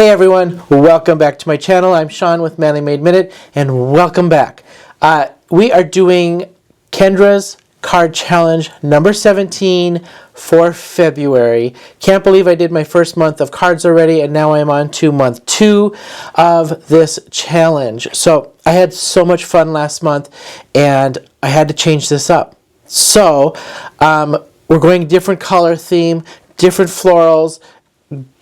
Hey everyone, welcome back to my channel. I'm Shawn with Manly Made Minute, and welcome back. We are doing Kendra's card challenge number 17 for February. Can't believe I did my first month of cards already, and now I'm on to month 2 of this challenge. So I had so much fun last month, and I had to change this up. So we're going different color theme, different florals,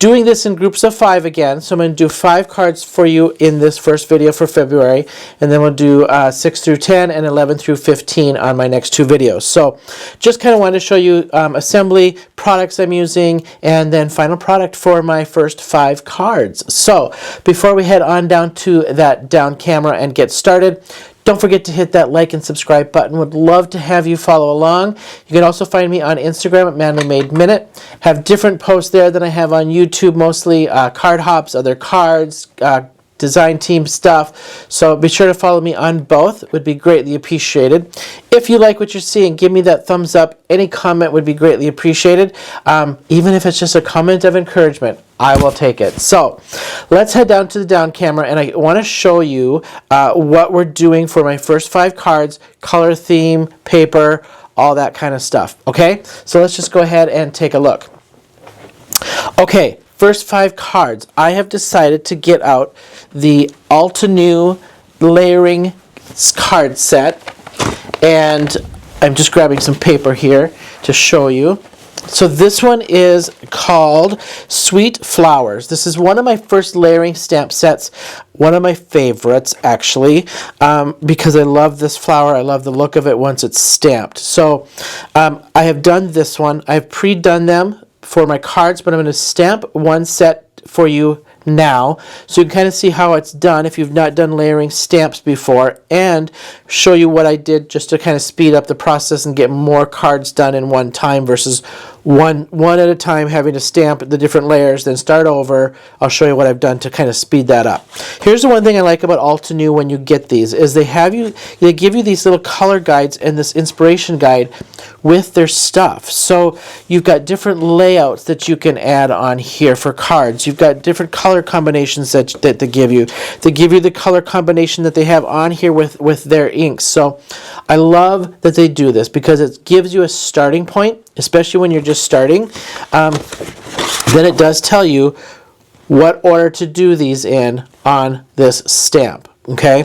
doing this in groups of 5 again. So I'm going to do 5 cards for you in this first video for February, and then we'll do 6 through 10 and 11 through 15 on my next 2 videos. So just kind of wanted to show you assembly, products I'm using, and then final product for my first 5 cards. So before we head on down to that down camera and get started, don't forget to hit that like and subscribe button. Would love to have you follow along. You can also find me on Instagram at Manly Made Minute. Have different posts there than I have on YouTube, mostly card hops, other cards, design team stuff. So be sure to follow me on both. It would be greatly appreciated. If you like what you're seeing, give me that thumbs up. Any comment would be greatly appreciated. Even if it's just a comment of encouragement, I will take it. So let's head down to the down camera, and I want to show you what we're doing for my first 5 cards, color theme, paper, all that kind of stuff. Okay, so let's just go ahead and take a look. Okay, first 5 cards. I have decided to get out the Altenew layering card set, and I'm just grabbing some paper here to show you. So this one is called Sweet Flowers. This is one of my first layering stamp sets, one of my favorites actually, because I love this flower. I love the look of it once it's stamped. So I have done this one. I've pre-done them for my cards, but I'm going to stamp one set for you now so you can kind of see how it's done if you've not done layering stamps before, and show you what I did just to kind of speed up the process and get more cards done in one time versus one at a time having to stamp the different layers then start over. I'll show you what I've done to kind of speed that up. Here's the one thing I like about Altenew when you get these is they give you these little color guides and this inspiration guide with their stuff. So you've got different layouts that you can add on here for cards. You've got different color combinations that they give you. They give you the color combination that they have on here with their inks. So I love that they do this because it gives you a starting point, especially when you're just starting. Then it does tell you what order to do these in on this stamp. Okay,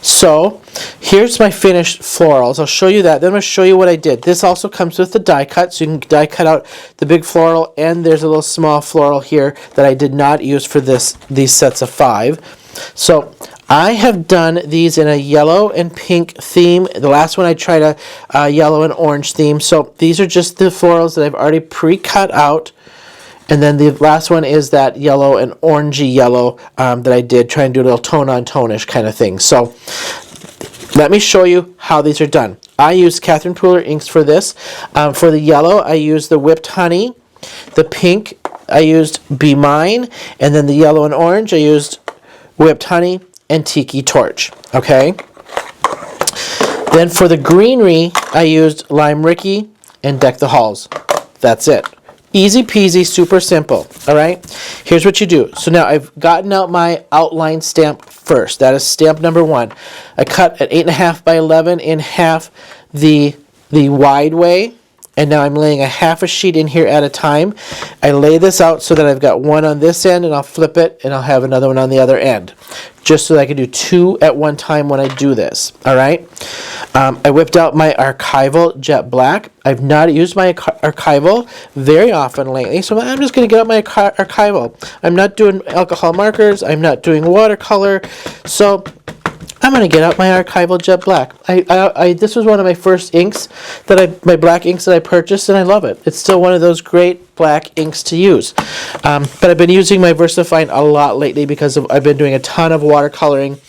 so here's my finished florals. I'll show you that. Then I'm going to show you what I did. This also comes with the die cut, so you can die cut out the big floral, and there's a little small floral here that I did not use for these sets of 5. So I have done these in a yellow and pink theme. The last one I tried a yellow and orange theme. So these are just the florals that I've already pre-cut out. And then the last one is that yellow and orangey yellow that I did, try and do a little tone-on-tone-ish kind of thing. So let me show you how these are done. I used Catherine Pooler inks for this. For the yellow, I used the Whipped Honey. The pink, I used Be Mine. And then the yellow and orange, I used Whipped Honey and Tiki Torch. Okay. Then for the greenery, I used Lime Ricky and Deck the Halls. That's it. Easy peasy, super simple. All right, here's what you do. So now I've gotten out my outline stamp first. That is stamp number 1. I cut at 8.5 by 11 in half the wide way, and now I'm laying a half a sheet in here at a time. I lay this out so that I've got one on this end, and I'll flip it, and I'll have another one on the other end, just so that I can do 2 at one time when I do this. All right. I whipped out my archival jet black. I've not used my archival very often lately, so I'm just going to get out my archival. I'm not doing alcohol markers. I'm not doing watercolor. So I'm going to get out my archival jet black. This was one of my first inks my black inks that I purchased, and I love it. It's still one of those great black inks to use. But I've been using my VersaFine a lot lately because I've been doing a ton of watercoloring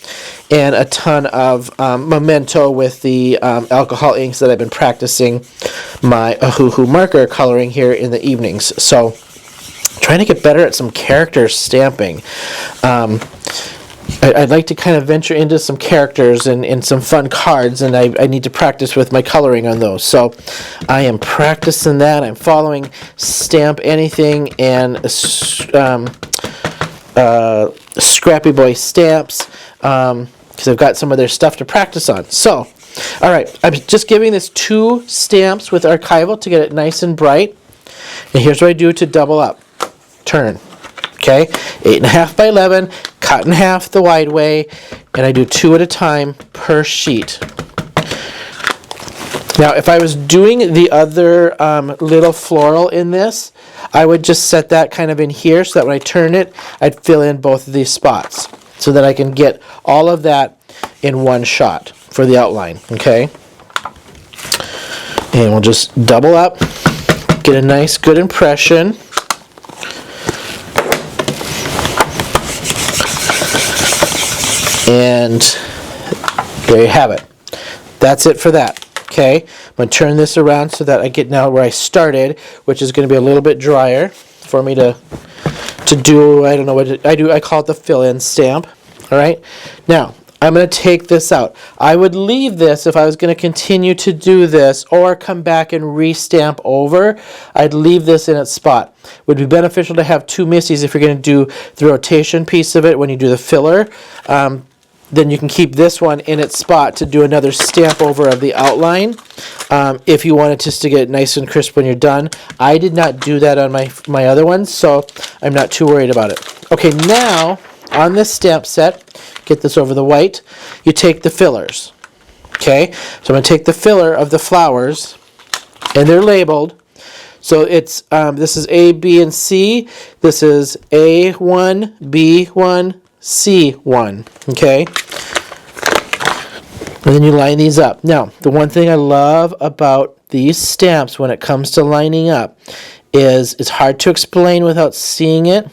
and a ton of Memento with the alcohol inks that I've been practicing my Ahuhu marker coloring here in the evenings. So trying to get better at some character stamping. I'd like to kind of venture into some characters and some fun cards, and I need to practice with my coloring on those. So I am practicing that. I'm following Stamp Anything and Scrappy Boy stamps, because I've got some of their stuff to practice on. So, all right, I'm just giving this 2 stamps with archival to get it nice and bright. And here's what I do to double up. Turn. Okay, 8.5 by 11, cut in half the wide way, and I do 2 at a time per sheet. Now, if I was doing the other little floral in this, I would just set that kind of in here so that when I turn it, I'd fill in both of these spots so that I can get all of that in one shot for the outline, okay? And we'll just double up, get a nice, good impression. And there you have it. That's it for that. Okay, I'm going to turn this around so that I get now where I started, which is going to be a little bit drier for me to do. I don't know what I do. I call it the fill-in stamp. All right. Now I'm going to take this out. I would leave this if I was going to continue to do this or come back and re-stamp over. I'd leave this in its spot. Would be beneficial to have 2 Missies if you're going to do the rotation piece of it when you do the filler. Then you can keep this one in its spot to do another stamp over of the outline if you wanted just to get it nice and crisp when you're done. I did not do that on my other ones, so I'm not too worried about it. Okay, now on this stamp set, get this over the white, you take the fillers. Okay, so I'm going to take the filler of the flowers, and they're labeled. So it's this is A, B, and C. This is A1, B1, C1, okay? And then you line these up. Now, the one thing I love about these stamps when it comes to lining up is it's hard to explain without seeing it,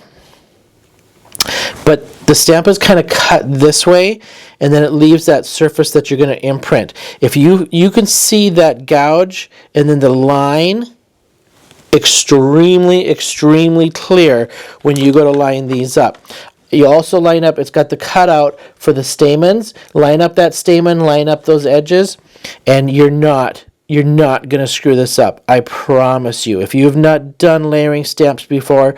but the stamp is kind of cut this way, and then it leaves that surface that you're going to imprint. If you can see that gouge and then the line extremely clear when you go to line these up. You also line up, it's got the cutout for the stamens. Line up that stamen, line up those edges, and you're not going to screw this up. I promise you. If you have not done layering stamps before,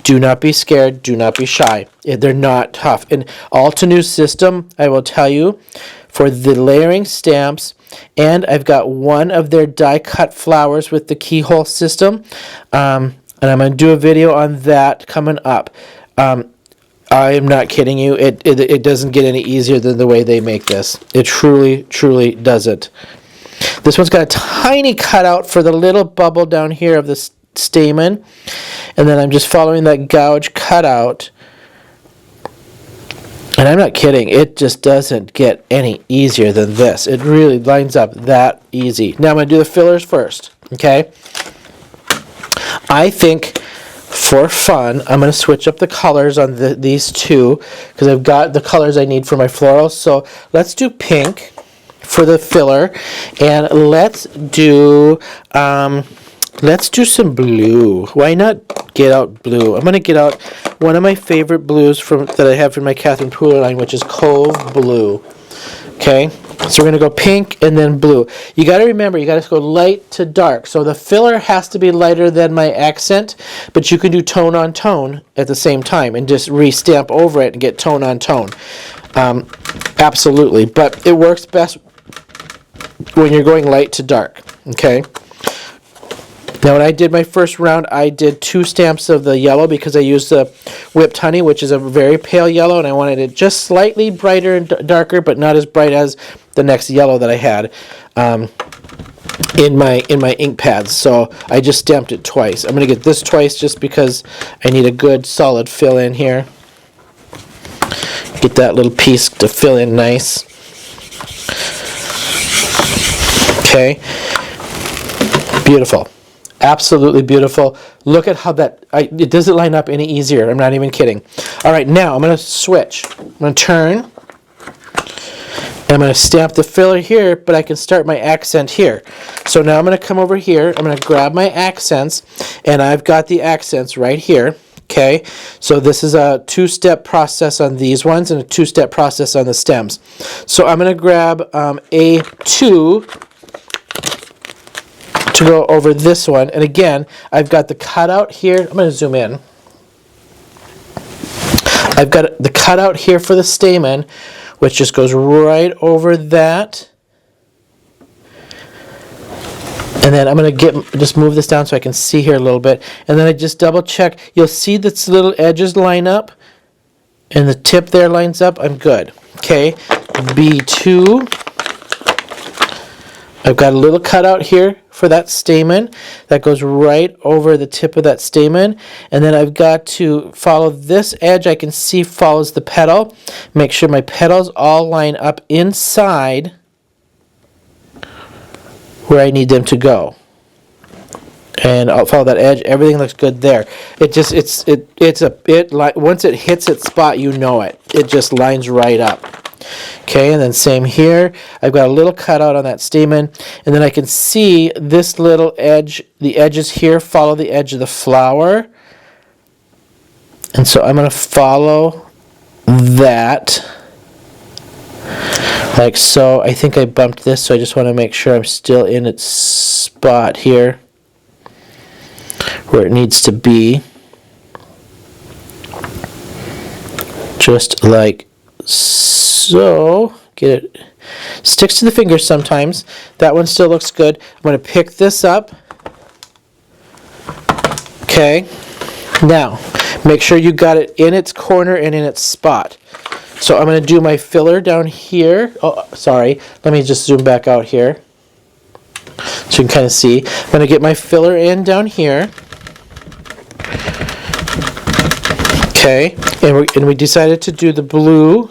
do not be scared, do not be shy. They're not tough. And Altenews system, I will tell you, for the layering stamps, and I've got one of their die cut flowers with the keyhole system, and I'm going to do a video on that coming up. I am not kidding you. It doesn't get any easier than the way they make this. It truly doesn't. This one's got a tiny cutout for the little bubble down here of the stamen, and then I'm just following that gouge cutout. And I'm not kidding. It just doesn't get any easier than this. It really lines up that easy. Now I'm going to do the fillers first. Okay. I think, for fun, I'm going to switch up the colors on these two because I've got the colors I need for my florals. So let's do pink for the filler, and let's do some blue. Why not get out blue? I'm going to get out one of my favorite blues that I have in my Catherine Pooler line, which is Cove Blue. Okay, so we're going to go pink and then blue. You got to remember, you got to go light to dark. So the filler has to be lighter than my accent, but you can do tone on tone at the same time and just re-stamp over it and get tone on tone. Absolutely, but it works best when you're going light to dark. Okay. Now when I did my first round, I did 2 stamps of the yellow because I used the Whipped Honey, which is a very pale yellow, and I wanted it just slightly brighter and darker, but not as bright as the next yellow that I had in my ink pads. So I just stamped it twice. I'm going to get this twice just because I need a good solid fill in here. Get that little piece to fill in nice. Okay. Beautiful. Absolutely beautiful. Look at how it doesn't line up any easier. I'm not even kidding. All right, now I'm going to switch. I'm going to turn, and I'm going to stamp the filler here, but I can start my accent here. So now I'm going to come over here. I'm going to grab my accents, and I've got the accents right here. Okay, so this is a 2-step process on these ones and a 2-step process on the stems. So I'm going to grab A2 to go over this one, and again I've got the cutout here. I'm going to zoom in. I've got the cutout here for the stamen, which just goes right over that. And then I'm going to just move this down so I can see here a little bit. And then I just double check. You'll see this little edges line up. And the tip there lines up. I'm good. Okay. B2. I've got a little cutout here for that stamen. That goes right over the tip of that stamen. And then I've got to follow this edge I can see follows the petal. Make sure my petals all line up inside where I need them to go, and I'll follow that edge. Everything looks good there. Once it hits its spot, you know it. It just lines right up. Okay, and then same here. I've got a little cutout on that stamen, and then I can see this little edge. The edges here follow the edge of the flower, and so I'm going to follow that. Like so. I think I bumped this, so I just want to make sure I'm still in its spot here where it needs to be. Just like so. Get it. Sticks to the fingers sometimes. That one still looks good. I'm going to pick this up. Okay. Now, make sure you got it in its corner and in its spot. So I'm going to do my filler down here. Oh, sorry. Let me just zoom back out here so you can kind of see. I'm going to get my filler in down here. Okay. And we decided to do the blue.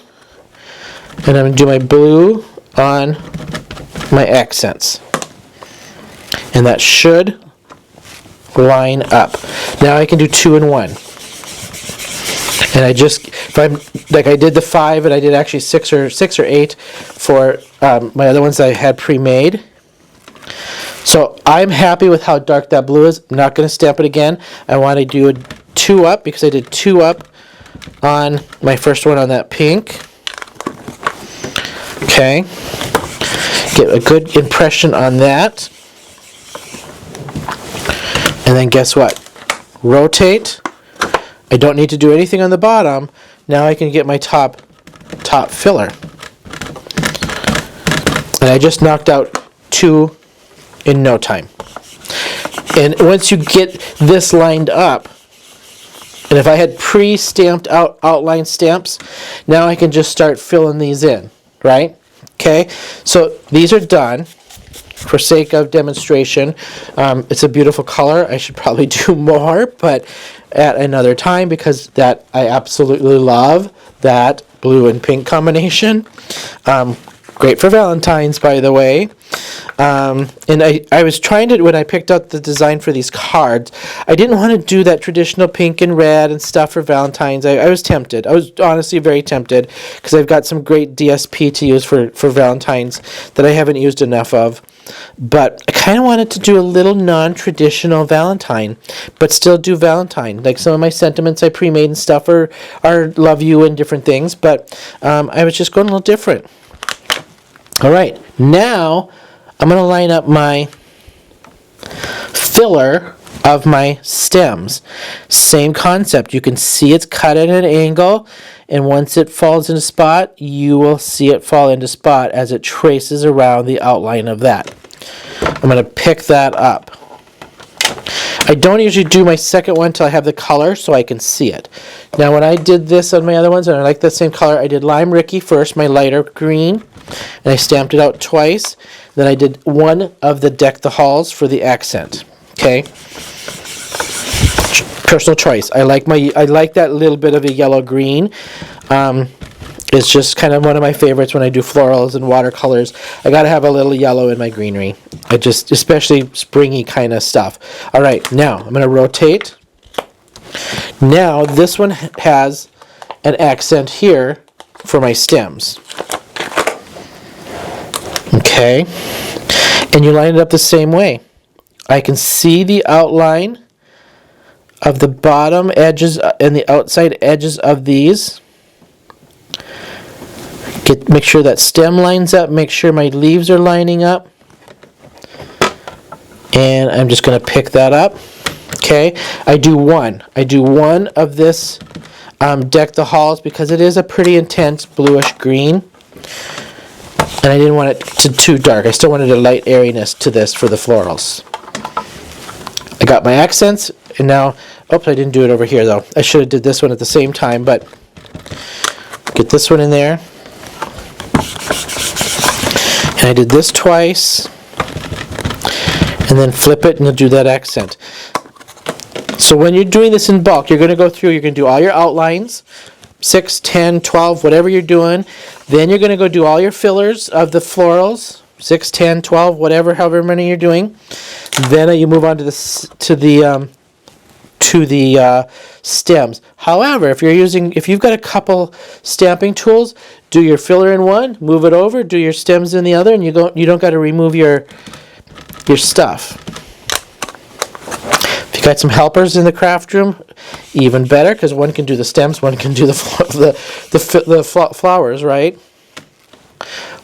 And I'm going to do my blue on my accents. And that should line up. Now I can do 2 and 1. And I just, if I'm like I did the 5, and I did actually 6 or 8 for my other ones that I had pre-made. So I'm happy with how dark that blue is. I'm not going to stamp it again. I want to do a 2 up because I did 2 up on my first one on that pink. Okay, get a good impression on that. And then guess what? Rotate. I don't need to do anything on the bottom. Now I can get my top filler. And I just knocked out 2 in no time. And once you get this lined up, and if I had pre-stamped outline stamps, now I can just start filling these in, right? Okay, so these are done. For sake of demonstration, it's a beautiful color. I should probably do more, but at another time, because that I absolutely love that blue and pink combination. Great for Valentine's, by the way. And I was trying to, when I picked out the design for these cards, I didn't want to do that traditional pink and red and stuff for Valentine's. I was tempted. I was honestly very tempted because I've got some great DSP to use for Valentine's that I haven't used enough of. But I kind of wanted to do a little non-traditional Valentine, but still do Valentine. Like some of my sentiments I pre-made and stuff are love you and different things, but I was just going a little different. All right, now I'm going to line up my filler of my stems. Same concept. You can see it's cut at an angle, and once it falls into spot, you will see it fall into spot as it traces around the outline of that. I'm going to pick that up. I don't usually do my second one until I have the color so I can see it. Now when I did this on my other ones, and I like the same color, I did Lime Ricky first, my lighter green, and I stamped it out twice. Then I did one of the Deck the Halls for the accent. Okay. Personal choice. I like that little bit of a yellow green. It's just kind of one of my favorites when I do florals and watercolors. I gotta have a little yellow in my greenery. Especially springy kind of stuff. All right, now I'm gonna rotate. Now this one has an accent here for my stems. Okay, and you line it up the same way. I can see the outline of the bottom edges and the outside edges of these. Make sure that stem lines up, make sure my leaves are lining up. And I'm just going to pick that up. Okay, I do one of this deck the halls because it is a pretty intense bluish green. And I didn't want it too dark. I still wanted a light airiness to this for the florals. I got my accents, and now, oops, I didn't do it over here though. I should have did this one at the same time, but get this one in there. And I did this twice, and then flip it and you'll do that accent. So when you're doing this in bulk, you're going to go through, you're going to do all your outlines, 6, 10, 12, whatever you're doing. Then you're going to go do all your fillers of the florals, 6, 10, 12, whatever, however many you're doing. Then you move on to the stems. However, if you've got a couple stamping tools, do your filler in one, move it over, do your stems in the other, and you don't got to remove your stuff. If you got some helpers in the craft room, even better, because one can do the stems, one can do the flowers, right?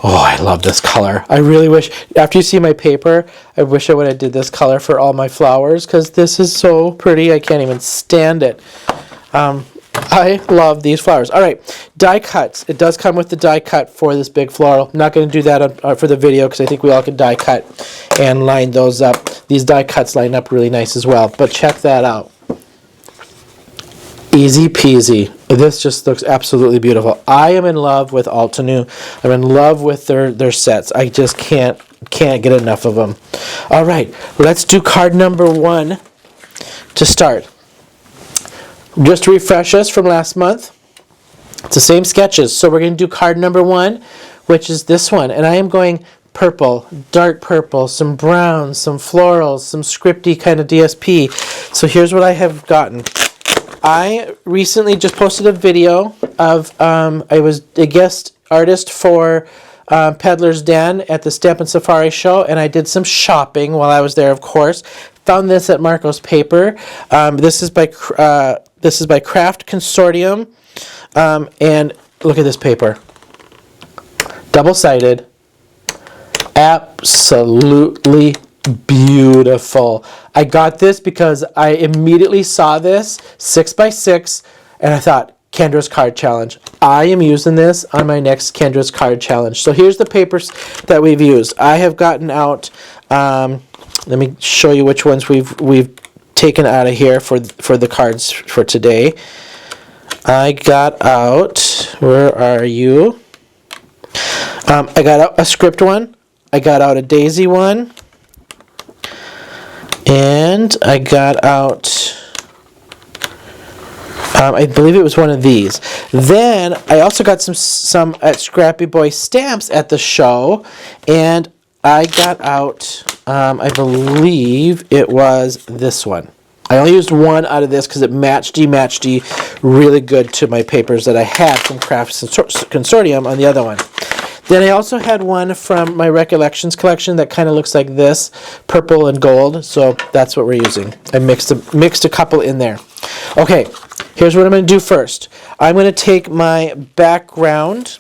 Oh, I love this color. I really wish, after you see my paper, I wish I would have did this color for all my flowers, because this is so pretty, I can't even stand it. I love these flowers. All right, die cuts. It does come with the die cut for this big floral. I'm not going to do that for the video, because I think we all can die cut and line those up. These die cuts line up really nice as well, but check that out. Easy peasy. This just looks absolutely beautiful. I am in love with Altenew. I'm in love with their sets. I just can't get enough of them. All right, let's do card number 1 to start. Just to refresh us from last month, it's the same sketches. So we're going to do card number 1, which is this one. And I am going purple, dark purple, some browns, some florals, some scripty kind of DSP. So here's what I have gotten. I recently just posted a video of, I was a guest artist for Peddler's Den at the Stamp and Safari show, and I did some shopping while I was there, of course. Found this at Marco's Paper. This is by Craft Consortium, and look at this paper. Double-sided. Absolutely beautiful. I got this because I immediately saw this 6x6 and I thought, Kendra's card challenge. I am using this on my next Kendra's card challenge. So here's the papers that we've used. I have gotten out, let me show you which ones we've taken out of here for the cards for today. I got out, where are you? I got out a script one. I got out a daisy one. And I got out, I believe it was one of these. Then I also got some at Scrappy Boy Stamps at the show, and I got out, I believe it was this one. I only used one out of this because it matched really good to my papers that I had from Craft Consortium on the other one. Then I also had one from my Recollections collection that kind of looks like this, purple and gold, so that's what we're using. I mixed a couple in there. Okay, here's what I'm going to do first. I'm going to take my background,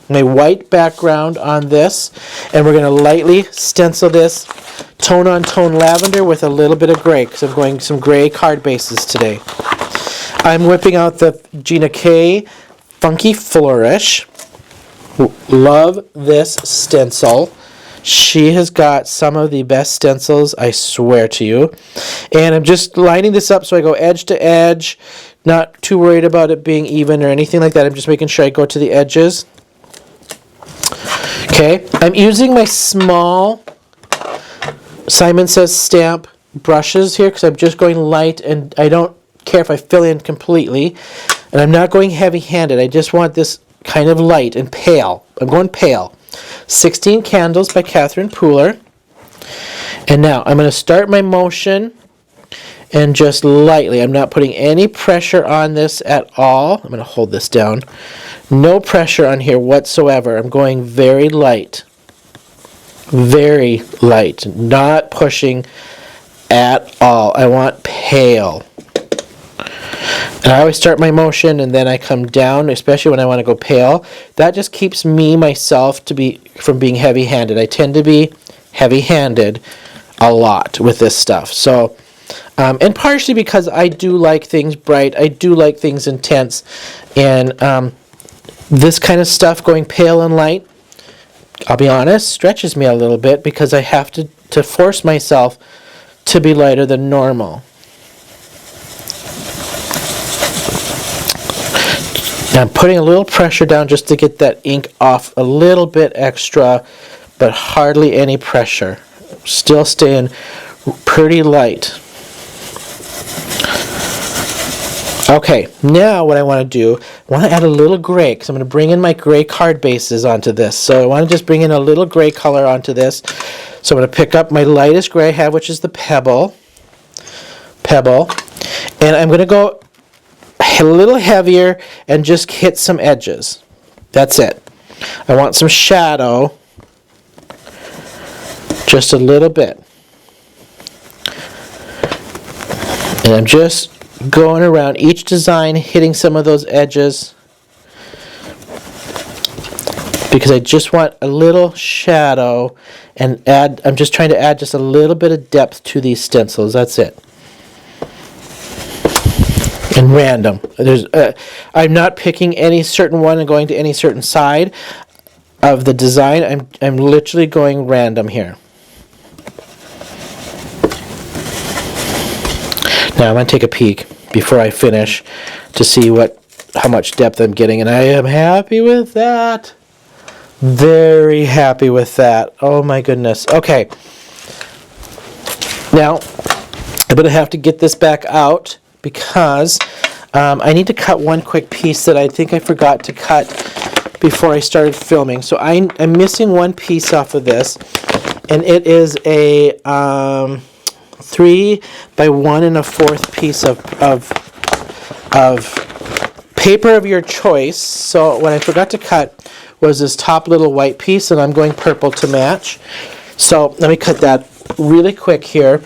my white background on this, and we're going to lightly stencil this tone-on-tone lavender with a little bit of gray, because I'm going some gray card bases today. I'm whipping out the Gina K Funky Flourish. Love this stencil. She has got some of the best stencils, I swear to you. And I'm just lining this up so I go edge to edge. Not too worried about it being even or anything like that. I'm just making sure I go to the edges. Okay, I'm using my small Simon Says Stamp brushes here because I'm just going light, and I don't care if I fill in completely. And I'm not going heavy-handed. I just want this kind of light and pale. I'm going pale. 16 Candles by Catherine Pooler. And now I'm going to start my motion and just lightly. I'm not putting any pressure on this at all. I'm going to hold this down. No pressure on here whatsoever. I'm going very light. Very light. Not pushing at all. I want pale. And I always start my motion and then I come down, especially when I want to go pale. That just keeps myself from being heavy-handed. I tend to be heavy-handed a lot with this stuff. So And partially because I do like things bright, I do like things intense, and this kind of stuff going pale and light, I'll be honest, stretches me a little bit because I have to force myself to be lighter than normal. Now I'm putting a little pressure down just to get that ink off a little bit extra, but hardly any pressure. Still staying pretty light. Okay, now what I want to do, I want to add a little gray, because I'm going to bring in my gray card bases onto this. So I want to just bring in a little gray color onto this. So I'm going to pick up my lightest gray I have, which is the pebble, and I'm going to go a little heavier and just hit some edges. That's it. I want some shadow, just a little bit. And I'm just going around each design, hitting some of those edges, because I just want a little shadow, and I'm just trying to add just a little bit of depth to these stencils. That's it. And random. I'm not picking any certain one and going to any certain side of the design. I'm literally going random here. Now I'm going to take a peek before I finish to see how much depth I'm getting, and I am happy with that. Very happy with that. Oh my goodness. Okay. Now I'm going to have to get this back out because I need to cut one quick piece that I think I forgot to cut before I started filming. So I'm missing one piece off of this, and it is a 3 by 1 1/4 piece of paper of your choice. So what I forgot to cut was this top little white piece, and I'm going purple to match. So let me cut that really quick here.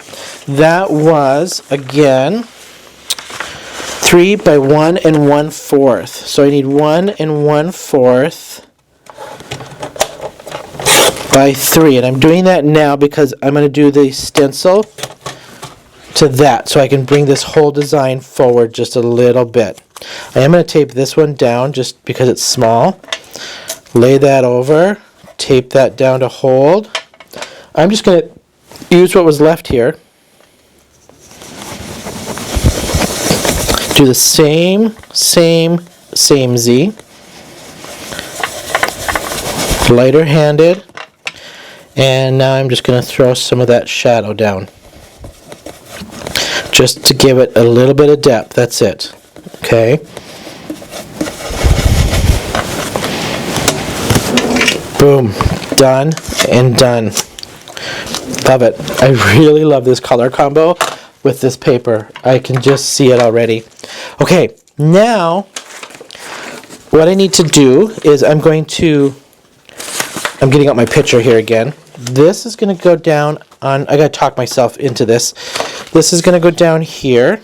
That was, again, 3 by 1 1/4. So I need 1 1/4 by 3, and I'm doing that now because I'm going to do the stencil to that, so I can bring this whole design forward just a little bit. I am going to tape this one down just because it's small. Lay that over, tape that down to hold. I'm just going to use what was left here. Do the same Z. Lighter handed. And now I'm just going to throw some of that shadow down, just to give it a little bit of depth. That's it. Okay. Boom. Done and done. Love it. I really love this color combo with this paper. I can just see it already. Okay, now what I need to do is I'm getting out my picture here again. This is going to go down on, I got to talk myself into this. This is going to go down here.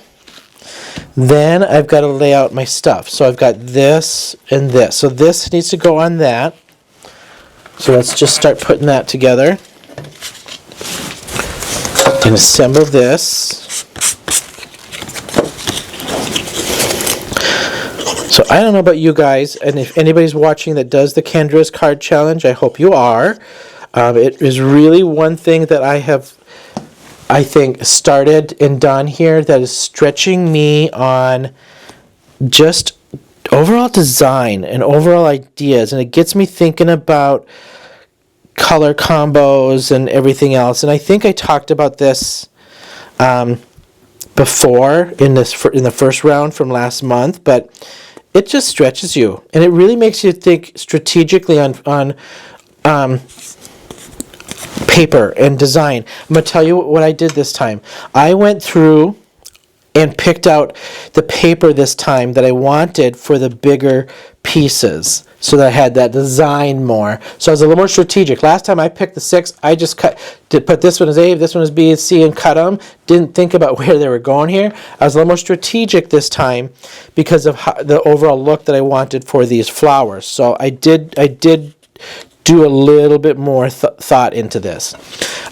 Then I've got to lay out my stuff. So I've got this and this. So this needs to go on that. So let's just start putting that together. And assemble this. So I don't know about you guys, and if anybody's watching that does the Kendra's card challenge, I hope you are. It is really one thing that I think, started and done here that is stretching me on just overall design and overall ideas, and it gets me thinking about color combos and everything else. And I think I talked about this before in the first round from last month, but it just stretches you, and it really makes you think strategically on paper and design. I'm going to tell you what I did this time. I went through and picked out the paper this time that I wanted for the bigger pieces, so that I had that design more. So I was a little more strategic. Last time I picked the 6, I just put this one as A, this one as B and C, and cut them. Didn't think about where they were going here. I was a little more strategic this time because of the overall look that I wanted for these flowers. So I did do a little bit more thought into this.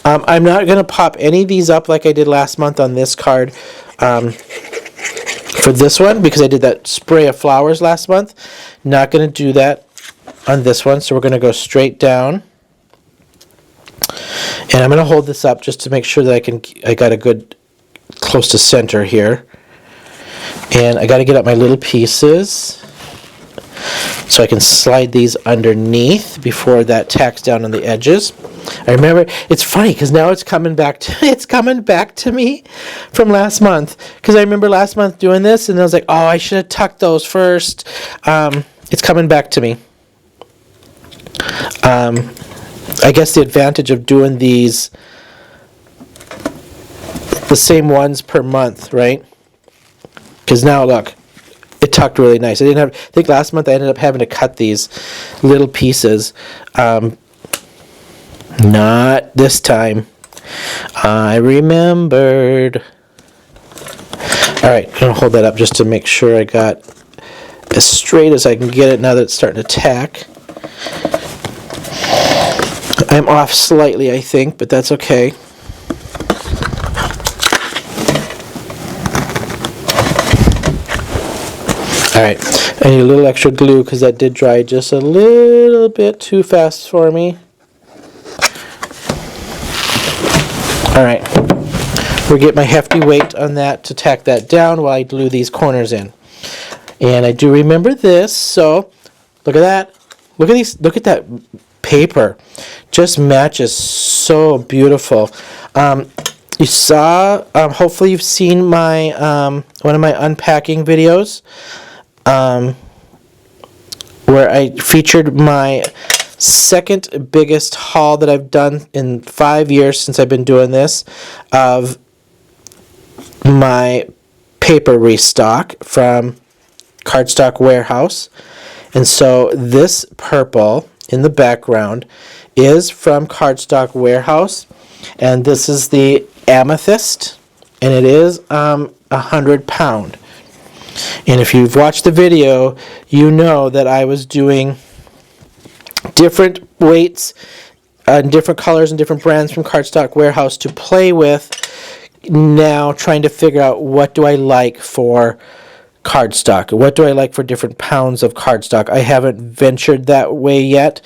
I'm not going to pop any of these up like I did last month on this card for this one, because I did that spray of flowers last month. Not going to do that on this one, so we're going to go straight down. And I'm going to hold this up just to make sure that I got a good close to center here. And I got to get up my little pieces so I can slide these underneath before that tacks down on the edges. I remember, it's funny because now it's coming back to me from last month, because I remember last month doing this and I was like, oh, I should have tucked those first. It's coming back to me. I guess the advantage of doing these the same ones per month, right? Because now look, it tucked really nice. I think last month I ended up having to cut these little pieces. Not this time. I remembered. Alright, I'm going to hold that up just to make sure I got as straight as I can get it now that it's starting to tack. I'm off slightly, I think, but that's okay. Alright, I need a little extra glue because that did dry just a little bit too fast for me. Alright, we'll get my hefty weight on that to tack that down while I glue these corners in. And I do remember this, so look at that. Look at that paper. Just matches so beautiful. You saw, hopefully you've seen my one of my unpacking videos where I featured my second biggest haul that I've done in 5 years since I've been doing this, of my paper restock from Cardstock Warehouse. And so this purple in the background is from Cardstock Warehouse, and this is the amethyst, and it is 100 pound. And if you've watched the video, you know that I was doing different weights and different colors and different brands from Cardstock Warehouse to play with, now trying to figure out what do I like for cardstock. What do I like for different pounds of cardstock? I haven't ventured that way yet.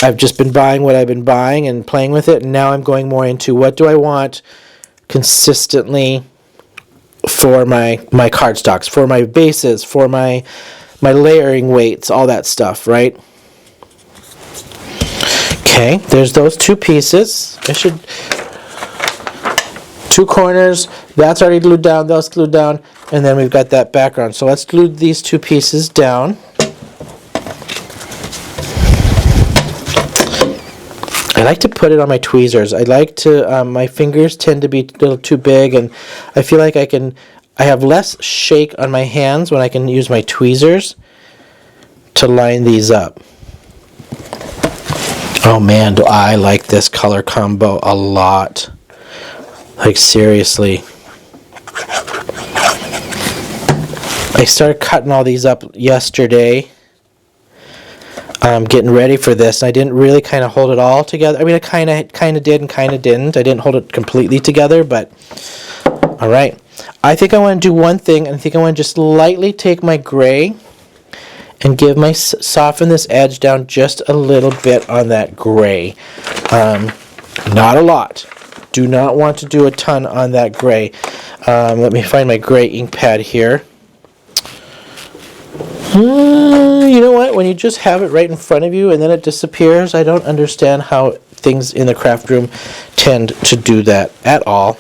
I've just been buying what I've been buying and playing with it, and now I'm going more into what do I want consistently for my cardstocks, for my bases, for my layering weights, all that stuff, right? Okay, there's those two pieces. Two corners, that's already glued down, that's glued down, and then we've got that background. So let's glue these two pieces down. I like to put it on my tweezers. I like to, my fingers tend to be a little too big, and I feel like I have less shake on my hands when I can use my tweezers to line these up. Oh man, do I like this color combo a lot. Like seriously. I started cutting all these up yesterday. Getting ready for this. I didn't really kind of hold it all together. I mean, I kind of did and kind of didn't. I didn't hold it completely together, but all right. I think I want to do one thing, and I think I want to just lightly take my gray and soften this edge down just a little bit on that gray. Not a lot. Do not want to do a ton on that gray. Let me find my gray ink pad here. You know what? When you just have it right in front of you and then it disappears, I don't understand how things in the craft room tend to do that at all.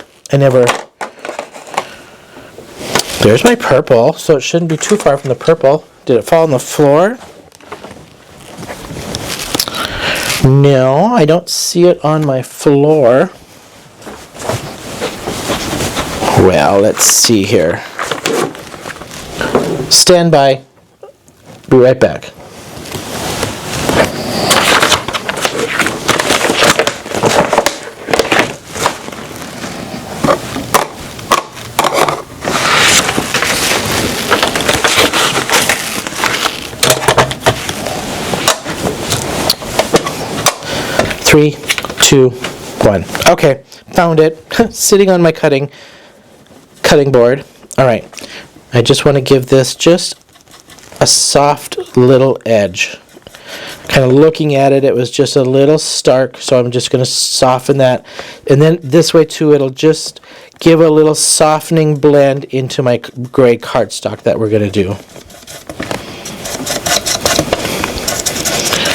There's my purple, so it shouldn't be too far from the purple. Did it fall on the floor? No, I don't see it on my floor. Well, let's see here. Stand by. Be right back. 3, 2, 1. Okay, found it. Sitting on my cutting board. All right, I just want to give this just a soft little edge. Kind of looking at it, it was just a little stark, so I'm just going to soften that. And then this way too, it'll just give a little softening blend into my gray cardstock that we're going to do.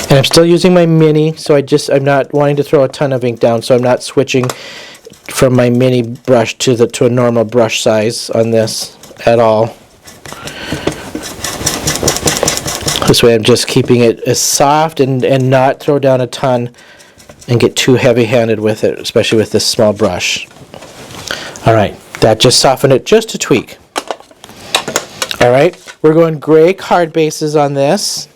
And I'm still using my mini, so I'm not wanting to throw a ton of ink down, so I'm not switching from my mini brush to a normal brush size on this at all. This way I'm just keeping it as soft and not throw down a ton and get too heavy-handed with it, especially with this small brush. Alright, that just softened it just a tweak. Alright, we're going gray card bases on this.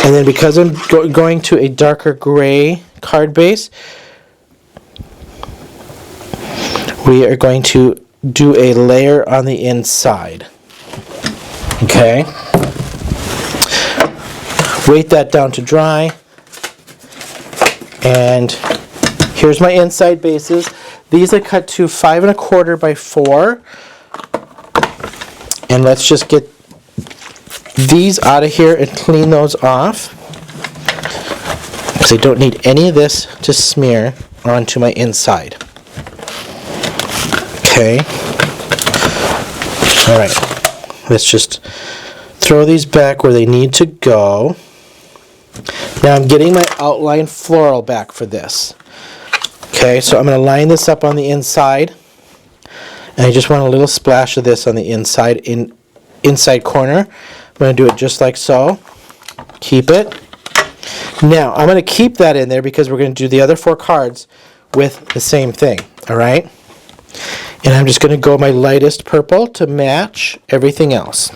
And then because I'm going to a darker gray card base, we are going to do a layer on the inside. Okay. Weight that down to dry. And here's my inside bases. These I cut to 5 1/4 by 4. And let's just get these out of here and clean those off, because I don't need any of this to smear onto my inside. Okay. Alright. Let's just throw these back where they need to go. Now I'm getting my outline floral back for this. Okay, so I'm going to line this up on the inside. And I just want a little splash of this on the inside corner. I'm going to do it just like so. Keep it. Now, I'm going to keep that in there because we're going to do the other 4 cards with the same thing. Alright? And I'm just going to go my lightest purple to match everything else.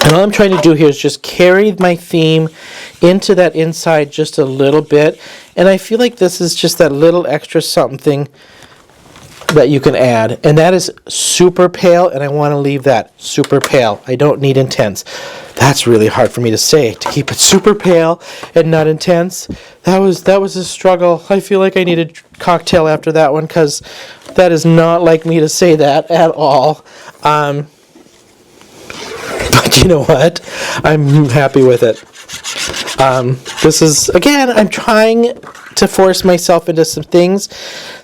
And all I'm trying to do here is just carry my theme into that inside just a little bit. And I feel like this is just that little extra something that you can add, and that is super pale, and I want to leave that super pale. I don't need intense. That's really hard for me to say, to keep it super pale and not intense. That was a struggle. I feel like I need a cocktail after that one, because that is not like me to say that at all. But you know what? I'm happy with it. This is, again, I'm trying to force myself into some things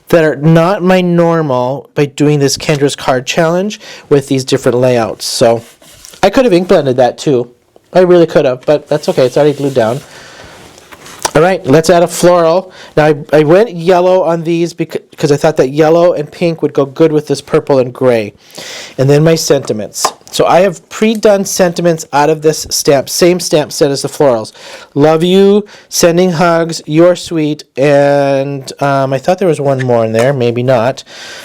that are not my normal by doing this Kendra's card challenge with these different layouts. So I could have ink blended that too. I really could have, but that's okay. It's already glued down. All right, let's add a floral. Now I went yellow on these because I thought that yellow and pink would go good with this purple and gray. And then my sentiments. So I have pre-done sentiments out of this stamp, same stamp set as the florals. Love you, sending hugs, you're sweet, and I thought there was one more in there, maybe not.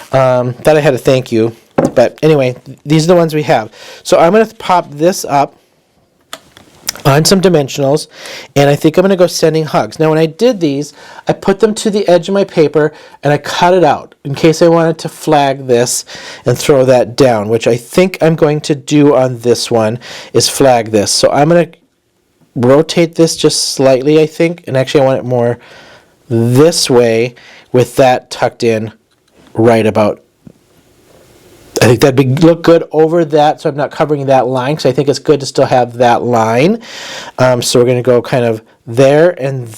Thought I had a thank you. But anyway, these are the ones we have. So I'm going to pop this up on some dimensionals, and I think I'm going to go sending hugs. Now when I did these, I put them to the edge of my paper and I cut it out in case I wanted to flag this and throw that down, which I think I'm going to do on this one, is flag this. So I'm going to rotate this just slightly, I think, and actually I want it more this way with that tucked in right about. I think that'd look good over that, so I'm not covering that line, because I think it's good to still have that line. So we're going to go kind of there and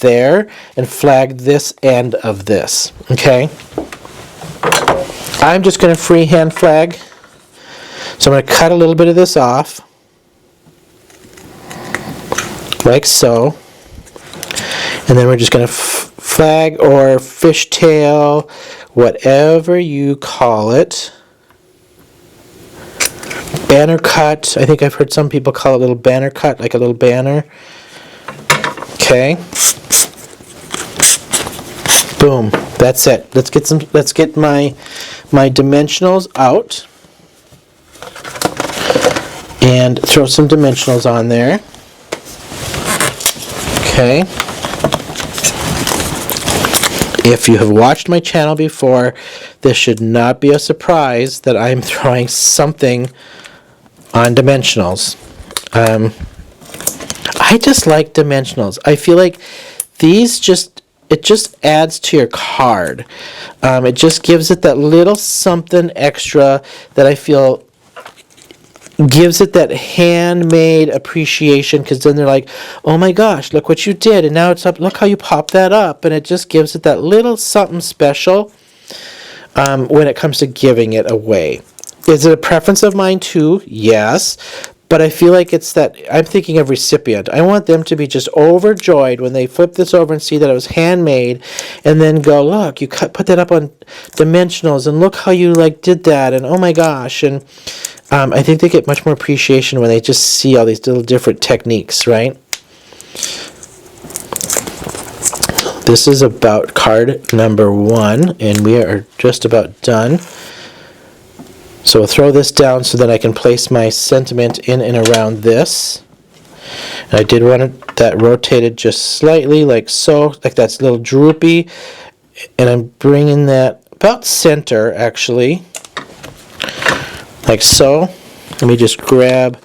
flag this end of this. Okay? I'm just going to freehand flag. So I'm going to cut a little bit of this off, like so. And then we're just going to flag or fishtail, whatever you call it. Banner cut. I think I've heard some people call it a little banner cut, like a little banner. Okay. Boom. That's it. Let's get my dimensionals out and throw some dimensionals on there. Okay. If you have watched my channel before, this should not be a surprise that I'm throwing something on dimensionals. I just like dimensionals. I feel like these it just adds to your card. It just gives it that little something extra that I feel gives it that handmade appreciation, because then they're like, oh my gosh, look what you did, and now it's up, look how you pop that up, and it just gives it that little something special when it comes to giving it away. Is it a preference of mine too? Yes, but I feel like it's that I'm thinking of recipient. I want them to be just overjoyed when they flip this over and see that it was handmade, and then go, look, you put that up on dimensionals, and look how you like did that, and oh my gosh. And I think they get much more appreciation when they just see all these little different techniques, right? This is about card number 1, and we are just about done. So we'll throw this down so that I can place my sentiment in and around this. And I did want that rotated just slightly, like so, like that's a little droopy. And I'm bringing that about center, actually. Like so. Let me just grab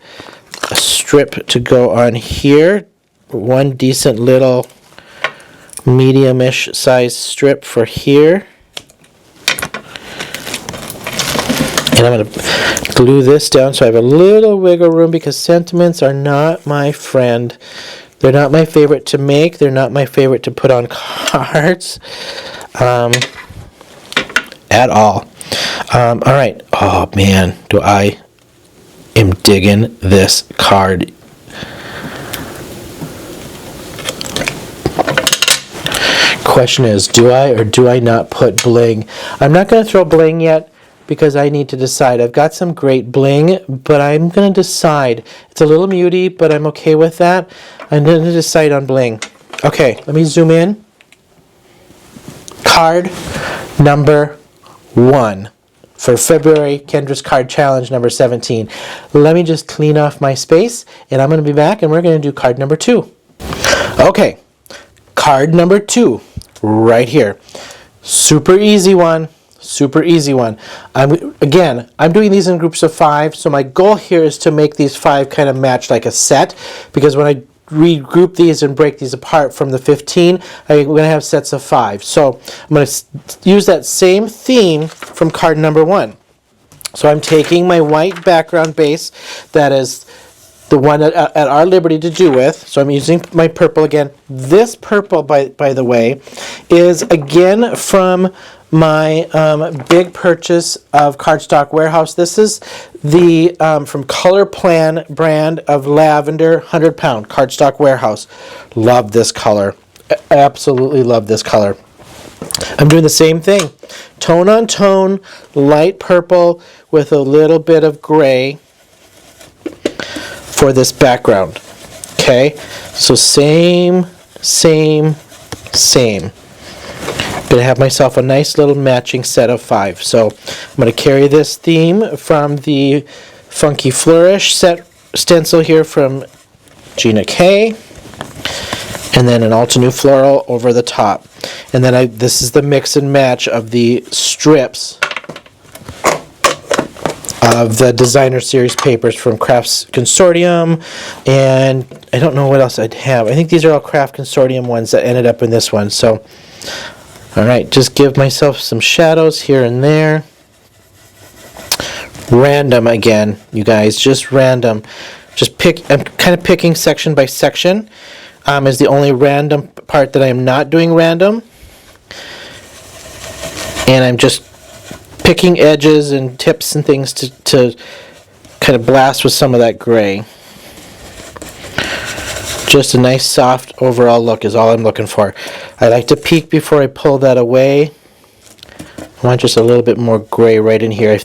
a strip to go on here. One decent little medium-ish size strip for here. And I'm going to glue this down so I have a little wiggle room, because sentiments are not my friend. They're not my favorite to make. They're not my favorite to put on cards at all. All right. Oh man, I am digging this card. Question is, do I or do I not put bling? I'm not going to throw bling yet because I need to decide. I've got some great bling, but I'm going to decide. It's a little muty, but I'm okay with that. I'm going to decide on bling. Okay, let me zoom in. Card number 1 for February Kendra's Card Challenge number 17. Let me just clean off my space, and I'm going to be back, and we're going to do card number 2. Okay, card number 2, right here. Super easy one. Super easy one. I'm doing these in groups of 5, so my goal here is to make these 5 kind of match like a set, because when I regroup these and break these apart from the 15, I'm going to have sets of 5. So I'm going to use that same theme from card number 1. So I'm taking my white background base, that is the one at our liberty to do with. So I'm using my purple again. This purple, by the way, is again from my big purchase of Cardstock Warehouse. This is the from Color Plan brand of lavender 100-pound Cardstock Warehouse. Love this color. Absolutely love this color. I'm doing the same thing. Tone on tone, light purple with a little bit of gray for this background. Okay, so same. Gonna have myself a nice little matching set of 5. So I'm gonna carry this theme from the Funky Flourish set stencil here from Gina K, and then an Alta Nu floral over the top. And then this is the mix and match of the strips of the designer series papers from Craft Consortium, and I don't know what else I'd have. I think these are all Craft Consortium ones that ended up in this one. So alright, just give myself some shadows here and there. Random again, you guys, just random. Just I'm kind of picking section by section. Is the only random part that I am not doing random. And I'm just picking edges and tips and things to kind of blast with some of that gray. Just a nice soft overall look is all I'm looking for. I like to peek before I pull that away. I want just a little bit more gray right in here. I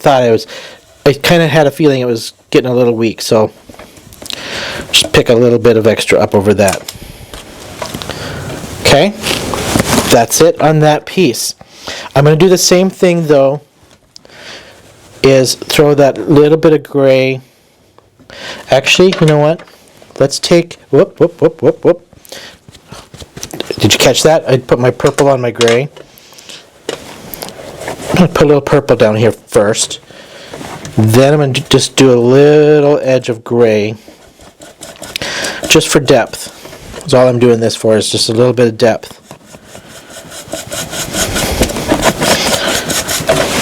kind of had a feeling it was getting a little weak, so just pick a little bit of extra up over that. Okay, that's it on that piece. I'm going to do the same thing though, is throw that little bit of gray. Actually, you know what? Let's take, whoop. Did you catch that? I put my purple on my gray. going to put a little purple down here first. Then I'm going to just do a little edge of gray, just for depth. That's all I'm doing this for, is just a little bit of depth.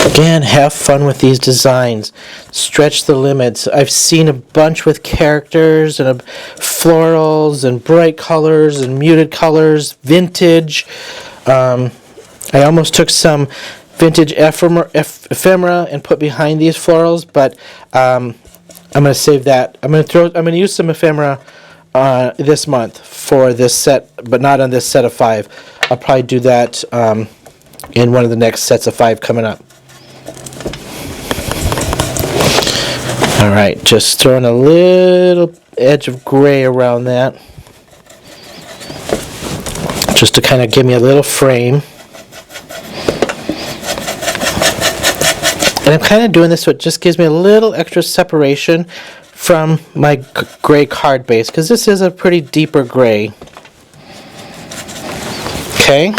Again, have fun with these designs. Stretch the limits. I've seen a bunch with characters and florals and bright colors and muted colors, vintage. I almost took some vintage ephemera and put behind these florals, but I'm going to save that. I'm going to use some ephemera this month for this set, but not on this set of 5. I'll probably do that in one of the next sets of 5 coming up. Alright, just throwing a little edge of gray around that, just to kind of give me a little frame. And I'm kind of doing this so it just gives me a little extra separation from my gray card base, because this is a pretty deeper gray. Okay,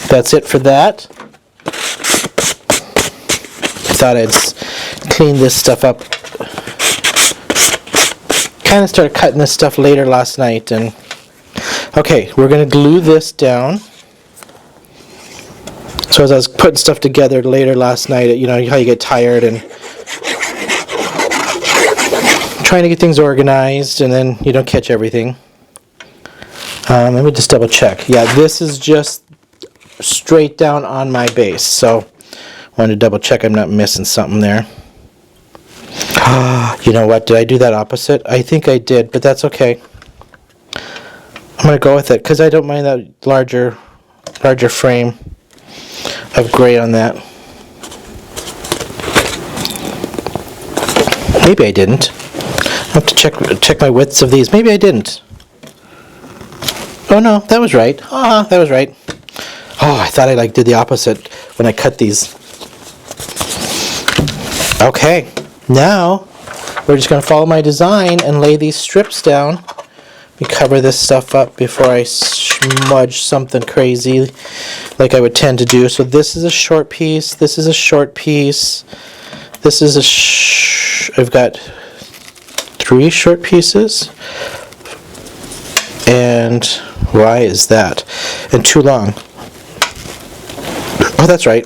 that's it for that. Thought I'd clean this stuff up. Kind of started cutting this stuff later last night, and okay, we're going to glue this down. So as I was putting stuff together later last night, you know how you get tired and trying to get things organized, and then you don't catch everything. Let me just double check. Yeah, this is just straight down on my base, so I wanted to double check I'm not missing something there. You know what? Did I do that opposite? I think I did, but that's okay. I'm going to go with it because I don't mind that larger frame of gray on that. Maybe I didn't. I have to check my widths of these. Maybe I didn't. Oh no, that was right. That was right. Oh, I thought I did the opposite when I cut these. Okay, now we're just going to follow my design and lay these strips down. Let me cover this stuff up before I smudge something crazy like I would tend to do. So this is a short piece, this is a short piece, this is I've got 3 short pieces, and why is that? And 2 long. Oh, that's right.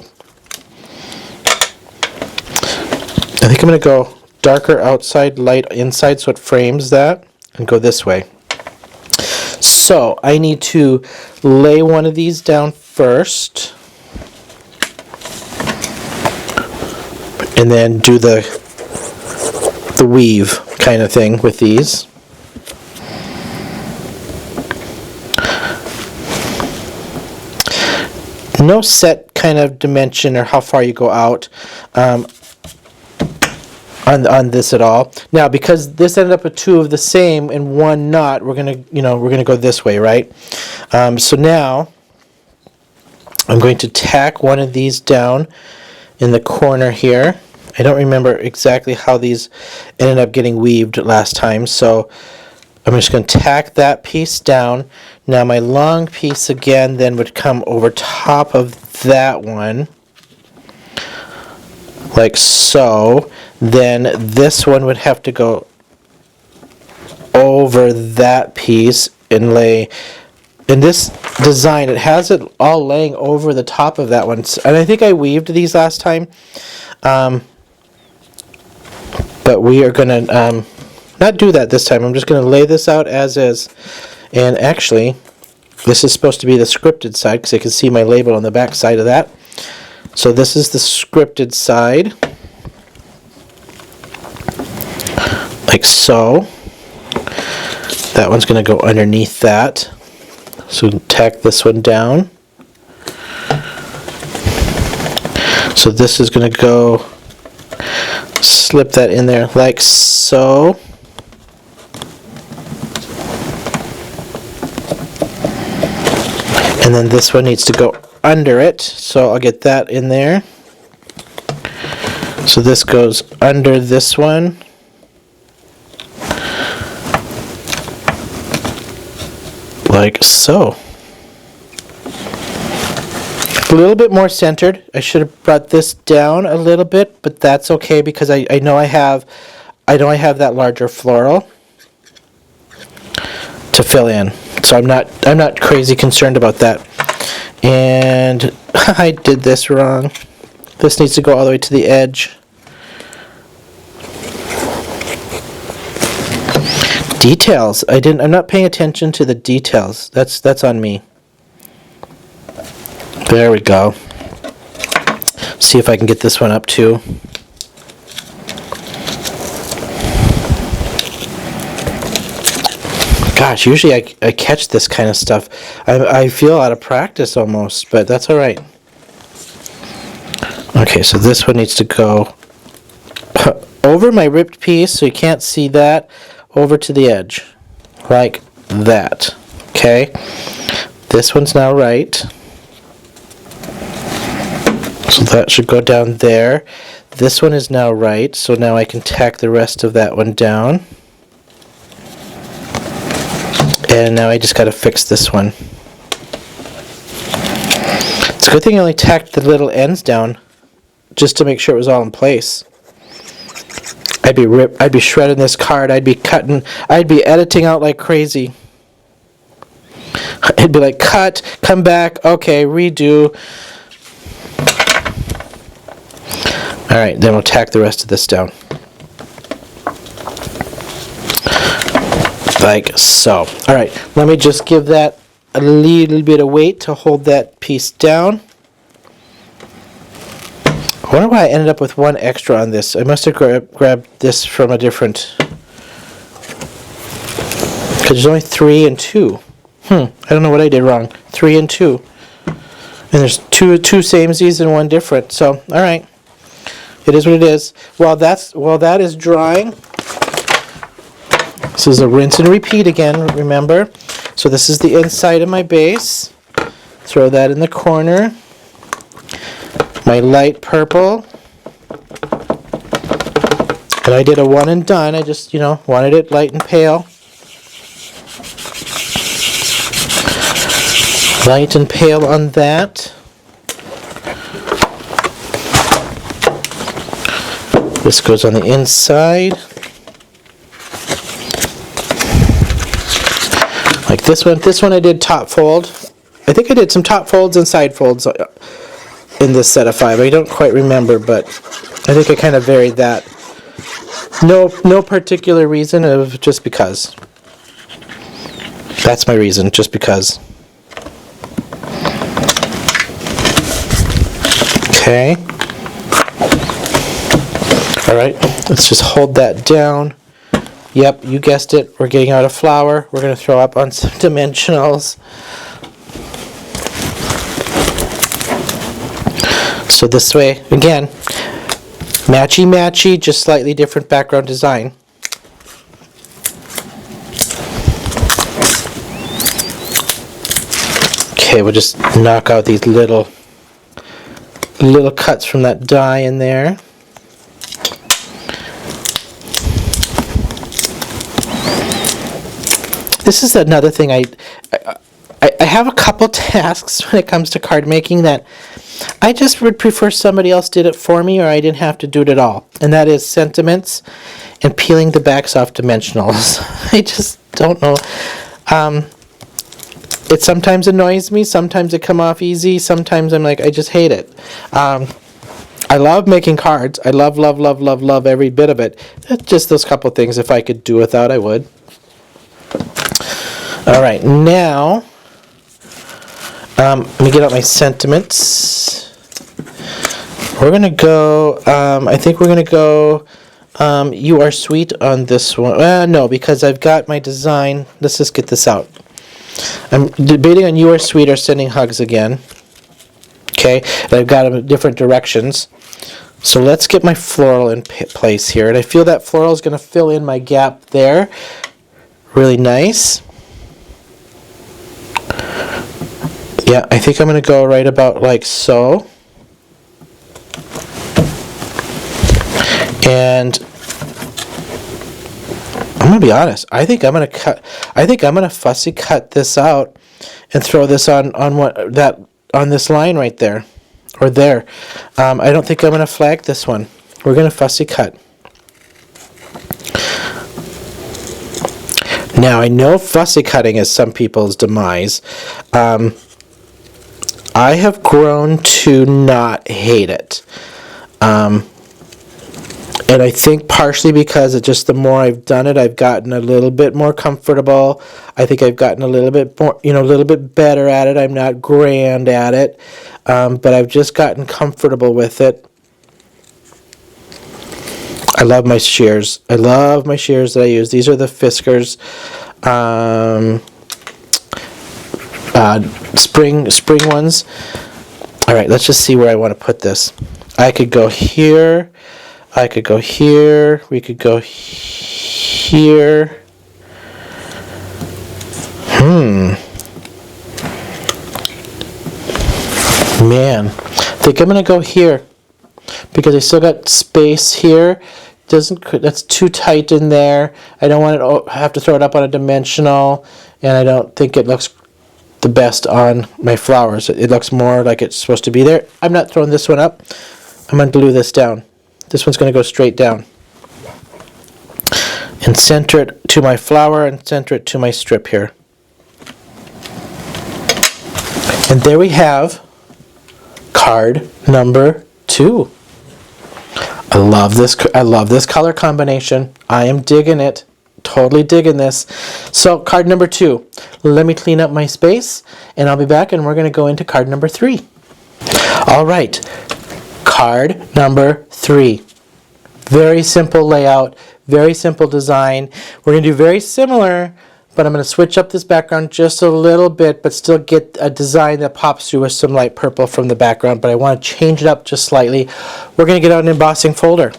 I think I'm going to go darker outside, light inside, so it frames that, and go this way. So I need to lay one of these down first, and then do the weave kind of thing with these. No set kind of dimension or how far you go out on this at all. Now, because this ended up with 2 of the same and 1 not, we're gonna go this way, right? So now I'm going to tack one of these down in the corner here. I don't remember exactly how these ended up getting weaved last time, so I'm just going to tack that piece down. Now my long piece again then would come over top of that one, like so. Then this one would have to go over that piece and lay. In this design, it has it all laying over the top of that one. And I think I weaved these last time. But we are going to not do that this time. I'm just going to lay this out as is. And actually, this is supposed to be the scripted side, because I can see my label on the back side of that. So this is the scripted side. Like so. That one's going to go underneath that. So tack this one down. So this is going to go, slip that in there like so. And then this one needs to go under it, so I'll get that in there. So this goes under this one. Like so. a little bit more centered. I should have brought this down a little bit, but that's okay because I know I have that larger floral to fill in. So I'm not crazy concerned about that. And I did this wrong. This needs to go all the way to the edge. Details. I'm not paying attention to the details. That's on me. There we go. See if I can get this one up too. Gosh, usually I catch this kind of stuff. I feel out of practice almost, but that's all right. Okay, so this one needs to go over my ripped piece, so you can't see that, over to the edge, like that. Okay, this one's now right. So that should go down there. This one is now right, so now I can tack the rest of that one down. And now I just got to fix this one. It's a good thing I only tacked the little ends down just to make sure it was all in place. I'd be shredding this card, I'd be cutting, I'd be editing out like crazy. It'd be like, cut, come back, okay, redo. Alright, then we'll tack the rest of this down. Like so. Alright, let me just give that a little bit of weight to hold that piece down. I wonder why I ended up with one extra on this. I must have grabbed this from a different... Because there's only 3 and 2. I don't know what I did wrong. 3 and 2. And there's two samesies and one different. So, alright. It is what it is. While that is drying, this is a rinse and repeat again, remember? So this is the inside of my base. Throw that in the corner. My light purple. And I did a one and done. I just, wanted it light and pale. Light and pale on that. This goes on the inside. Like this one. This one I did top fold. I think I did some top folds and side folds in this set of 5. I don't quite remember, but I think I kind of varied that. No particular reason, of just because. That's my reason, just because. Okay. Alright, let's just hold that down. Yep, you guessed it, we're getting out of flour. We're going to throw up on some dimensionals. So this way, again, matchy-matchy, just slightly different background design. Okay, we'll just knock out these little cuts from that die in there. This is another thing I have a couple tasks when it comes to card making that I just would prefer somebody else did it for me, or I didn't have to do it at all. And that is sentiments and peeling the backs off dimensionals. I just don't know. It sometimes annoys me. Sometimes it come off easy. Sometimes I'm like, I just hate it. I love making cards. I love every bit of it. Just those couple things. If I could do without, I would. All right, now let me get out my sentiments. We're gonna go. I think we're gonna go. You are sweet on this one. No, because I've got my design. Let's just get this out. I'm debating on you are sweet or sending hugs again. Okay, and I've got them in different directions. So let's get my floral in place here, and I feel that floral is gonna fill in my gap there. Really nice. Yeah, I think I'm going to go right about like so. And I'm going to be honest. I think I'm going to fussy cut this out and throw this on what that on this line right there, or there. I don't think I'm going to flag this one. We're going to fussy cut. Now, I know fussy cutting is some people's demise. I have grown to not hate it. And I think partially because it just the more I've done it, I've gotten a little bit more comfortable. I think I've gotten a little bit more, a little bit better at it. I'm not grand at it, but I've just gotten comfortable with it. I love my shears. I love my shears that I use. These are the Fiskars spring ones. All right, let's just see where I want to put this. I could go here. I could go here. We could go here. Man, I think I'm gonna go here because I still got space here. That's too tight in there. I don't want to have to throw it up on a dimensional, and I don't think it looks the best on my flowers. It looks more like it's supposed to be there. I'm not throwing this one up. I'm going to glue this down. This one's going to go straight down. And center it to my flower and center it to my strip here. And there we have card number 2. I love this color combination. I am digging it. Totally digging this. So card number 2. Let me clean up my space and I'll be back and we're going to go into card number 3. All right. Card number 3. Very simple layout. Very simple design. We're going to do very similar, but I'm going to switch up this background just a little bit, but still get a design that pops through with some light purple from the background, but I want to change it up just slightly. We're going to get out an embossing folder.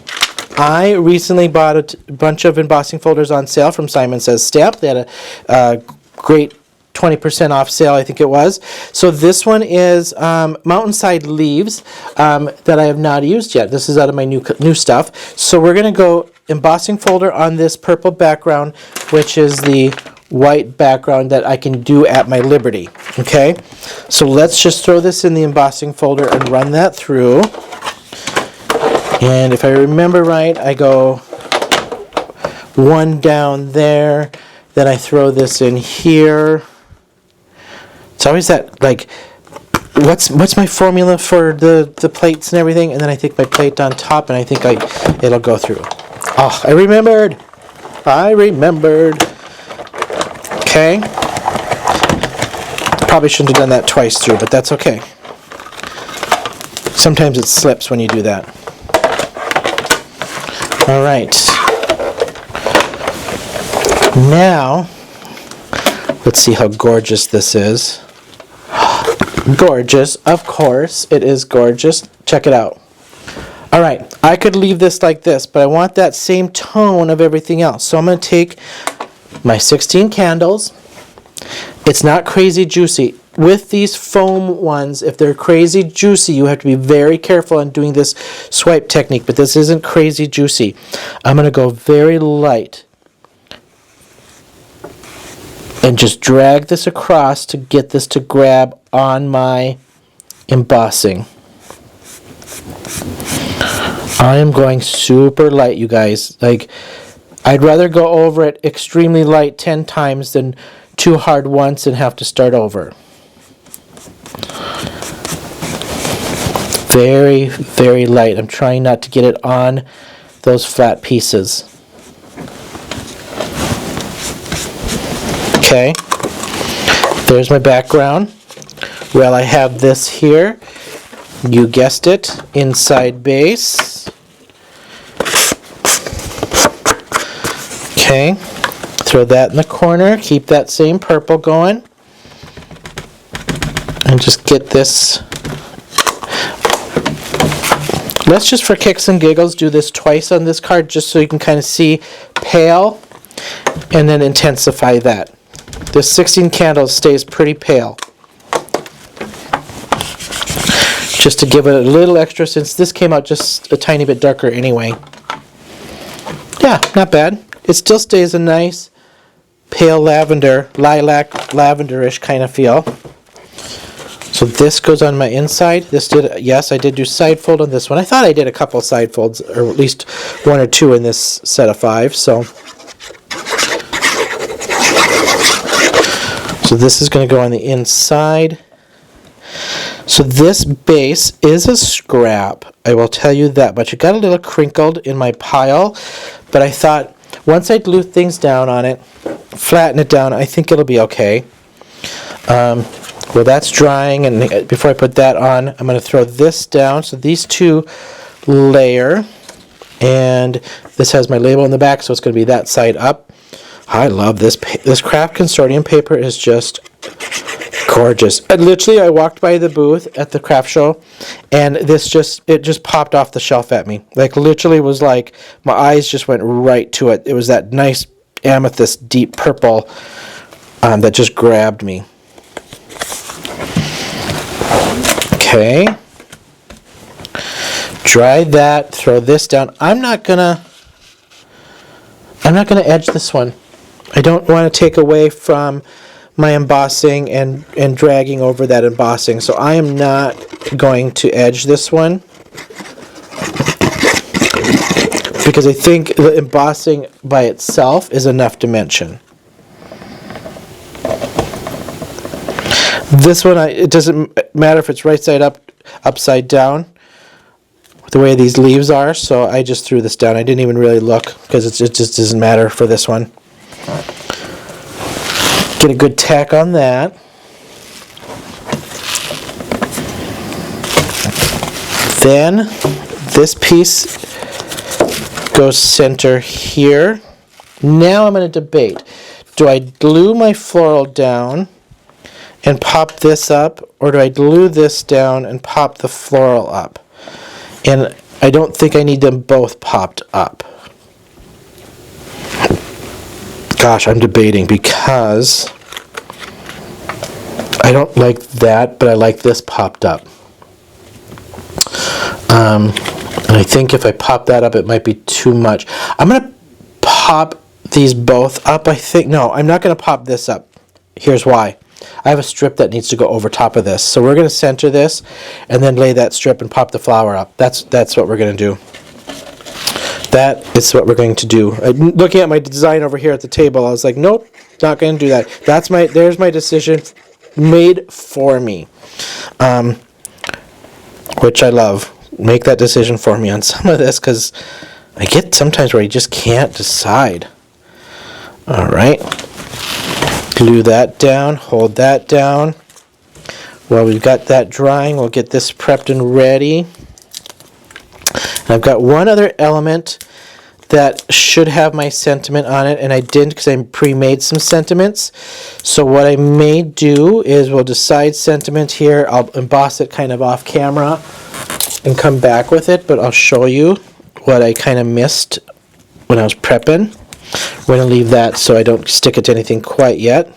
I recently bought a bunch of embossing folders on sale from Simon Says Stamp. They had a great 20% off sale, I think it was. So this one is Mountainside Leaves that I have not used yet. This is out of my new stuff. So we're going to go embossing folder on this purple background, which is the white background that I can do at my liberty. Okay, so let's just throw this in the embossing folder and run that through. And if I remember right, I go one down there, then I throw this in here. It's always that, like, what's my formula for the plates and everything? And then I think my plate on top, and I think it'll go through. Oh, I remembered. Okay. Probably shouldn't have done that twice through, but that's okay. Sometimes it slips when you do that. All right. Now, let's see how gorgeous this is. Gorgeous, of course, it is gorgeous. Check it out. All right, I could leave this like this, but I want that same tone of everything else. So I'm going to take my 16 candles. It's not crazy juicy. With these foam ones, if they're crazy juicy, you have to be very careful in doing this swipe technique, but this isn't crazy juicy. I'm going to go very light and just drag this across to get this to grab on my embossing. I am going super light, you guys. Like, I'd rather go over it extremely light 10 times than too hard once and have to start over. Very, very light. I'm trying not to get it on those flat pieces. Okay, there's my background. Well, I have this here. You guessed it, inside base. Okay, throw that in the corner. Keep that same purple going. And just get this. Let's just, for kicks and giggles, do this twice on this card just so you can kind of see pale and then intensify that. This 16 candles stays pretty pale. Just to give it a little extra, since this came out just a tiny bit darker anyway. Yeah, not bad. It still stays a nice pale lavender, lilac, lavenderish kind of feel. So this goes on my inside. This did, yes, I did do side fold on this one. I thought I did a couple side folds, or at least 1 or 2 in this set of 5. So this is going to go on the inside. So this base is a scrap, I will tell you that much. It got a little crinkled in my pile, but I thought once I glue things down on it, flatten it down, I think it'll be okay. Well, that's drying, and before I put that on, I'm going to throw this down. So these two layer, and this has my label in the back, so it's going to be that side up. I love this. This Craft Consortium paper is just gorgeous. I walked by the booth at the craft show, and it just popped off the shelf at me. Like, literally was like, my eyes just went right to it. It was that nice amethyst deep purple that just grabbed me. Okay. Dry that, throw this down. I'm not gonna edge this one. I don't want to take away from my embossing and dragging over that embossing, so I am not going to edge this one because I think the embossing by itself is enough dimension. This one, it doesn't matter if it's right side up, upside down, the way these leaves are, so I just threw this down. I didn't even really look because it just doesn't matter for this one. Get a good tack on that. Then this piece goes center here. Now I'm going to debate. Do I glue my floral down and pop this up, or do I glue this down and pop the floral up? And I don't think I need them both popped up. Gosh, I'm debating because I don't like that, but I like this popped up. And I think if I pop that up, it might be too much. I'm going to pop these both up, I think. No, I'm not going to pop this up. Here's why. I have a strip that needs to go over top of this. So we're going to center this and then lay that strip and pop the flower up. That's what we're going to do. That is what we're going to do. Looking at my design over here at the table, I was like, nope, not going to do that. There's my decision made for me, which I love. Make that decision for me on some of this because I get sometimes where you just can't decide. All right. Glue that down, hold that down. While we've got that drying, we'll get this prepped and ready. And I've got one other element that should have my sentiment on it, and I didn't because I pre-made some sentiments. So what I may do is we'll decide sentiment here. I'll emboss it kind of off camera and come back with it, but I'll show you what I kind of missed when I was prepping. We're going to leave that so I don't stick it to anything quite yet.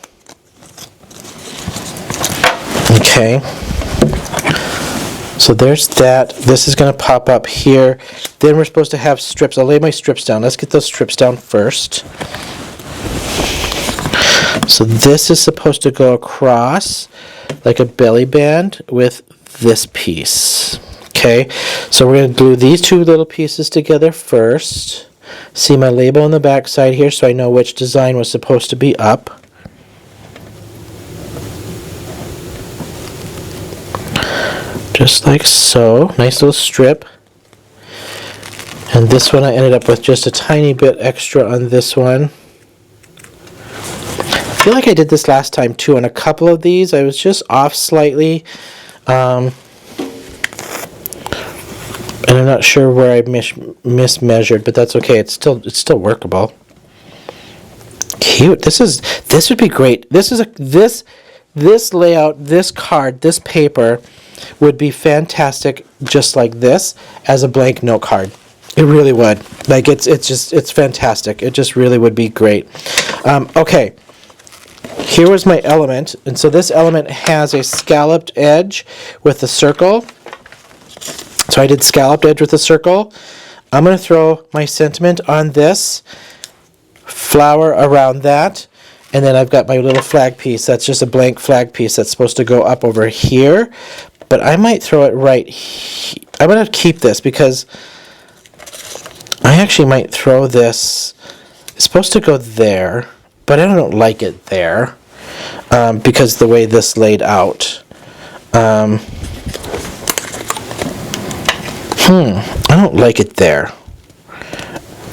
Okay. So there's that. This is going to pop up here. Then we're supposed to have strips. I'll lay my strips down. Let's get those strips down first. So this is supposed to go across like a belly band with this piece. Okay. So we're going to glue these two little pieces together first. See my label on the back side here so I know which design was supposed to be up. Just like so. Nice little strip. And this one I ended up with just a tiny bit extra on this one. I feel like I did this last time too on a couple of these. I was just off slightly. And I'm not sure where I mismeasured, but that's okay. It's still workable. Cute. This would be great. This layout, this card, this paper would be fantastic just like this as a blank note card. It really would. Like it's fantastic. It just really would be great. Okay. Here was my element, and so this element has a scalloped edge with a circle. So I did scalloped edge with a circle. I'm going to throw my sentiment on this, flower around that, And then I've got my little flag piece. That's just a blank flag piece that's supposed to go up over here. But I might throw it right here. I'm going to keep this because I actually might throw this. It's supposed to go there, but I don't like it there because the way this laid out. I don't like it there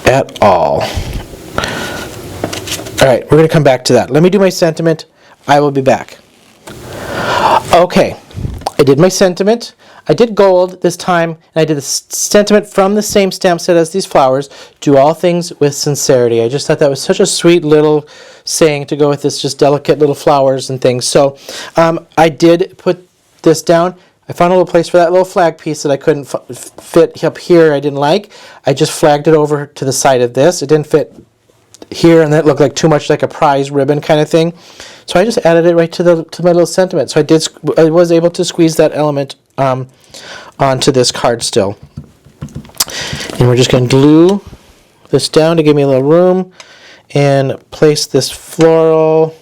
at all. Alright, we're going to come back to that. Let me do my sentiment. I will be back. Okay, I did my sentiment. I did gold this time, and I did the sentiment from the same stamp set as these flowers. Do all things with sincerity. I just thought that was such a sweet little saying to go with this just delicate little flowers and things. So I did put this down. I found a little place for that little flag piece that I couldn't fit up here. I didn't like. I just flagged it over to the side of this. It didn't fit here, and that looked like too much like a prize ribbon kind of thing. So I just added it right to my little sentiment. So I was able to squeeze that element onto this card still. And we're just going to glue this down to give me a little room and place this floral.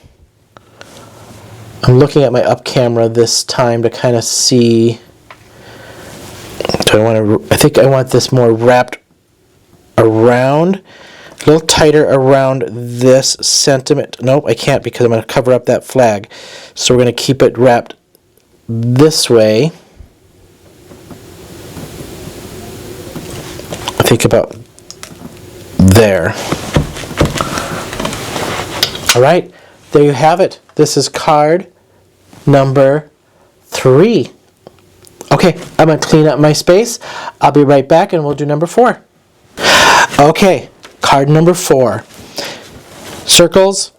I'm looking at my up camera this time to kind of see. I think I want this more wrapped around. A little tighter around this sentiment. Nope, I can't because I'm going to cover up that flag. So we're going to keep it wrapped this way. I think about there. Alright, there you have it. This is card number 3. Okay, I'm going to clean up my space. I'll be right back and we'll do number 4. Okay. Card number 4. Circles,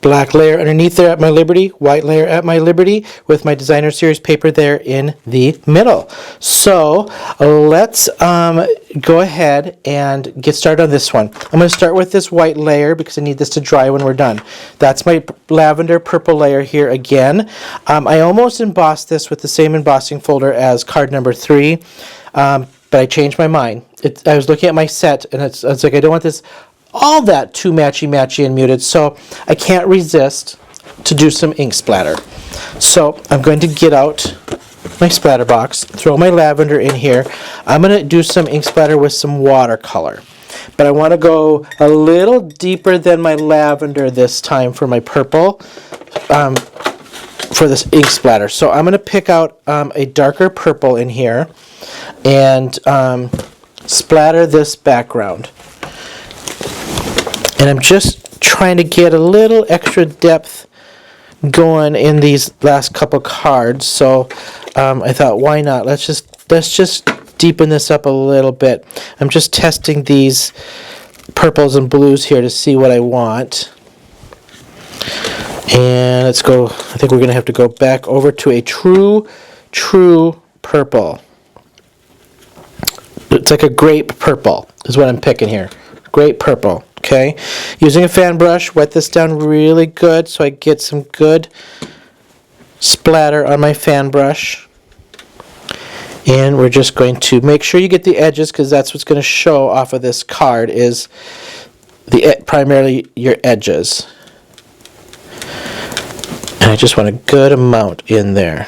black layer underneath there at my Liberty, white layer at my Liberty, with my Designer Series paper there in the middle. So let's go ahead and get started on this one. I'm going to start with this white layer because I need this to dry when we're done. That's my lavender purple layer here again. I almost embossed this with the same embossing folder as card number 3. But I changed my mind. I was looking at my set, and it's like I don't want this all that too matchy and muted, so I can't resist to do some ink splatter. So I'm going to get out my splatter box, throw my lavender in here. I'm going to do some ink splatter with some watercolor. But I want to go a little deeper than my lavender this time for my purple. For this ink splatter. So I'm going to pick out a darker purple in here and splatter this background. And I'm just trying to get a little extra depth going in these last couple cards. So I thought, why not? Let's just deepen this up a little bit. I'm just testing these purples and blues here to see what I want. And let's go. I think we're going to have to go back over to a true purple. It's like a grape purple is what I'm picking here. Grape purple. Okay. Using a fan brush, wet this down really good so I get some good splatter on my fan brush. And we're just going to make sure you get the edges because that's what's going to show off of this card is primarily your edges. And I just want a good amount in there.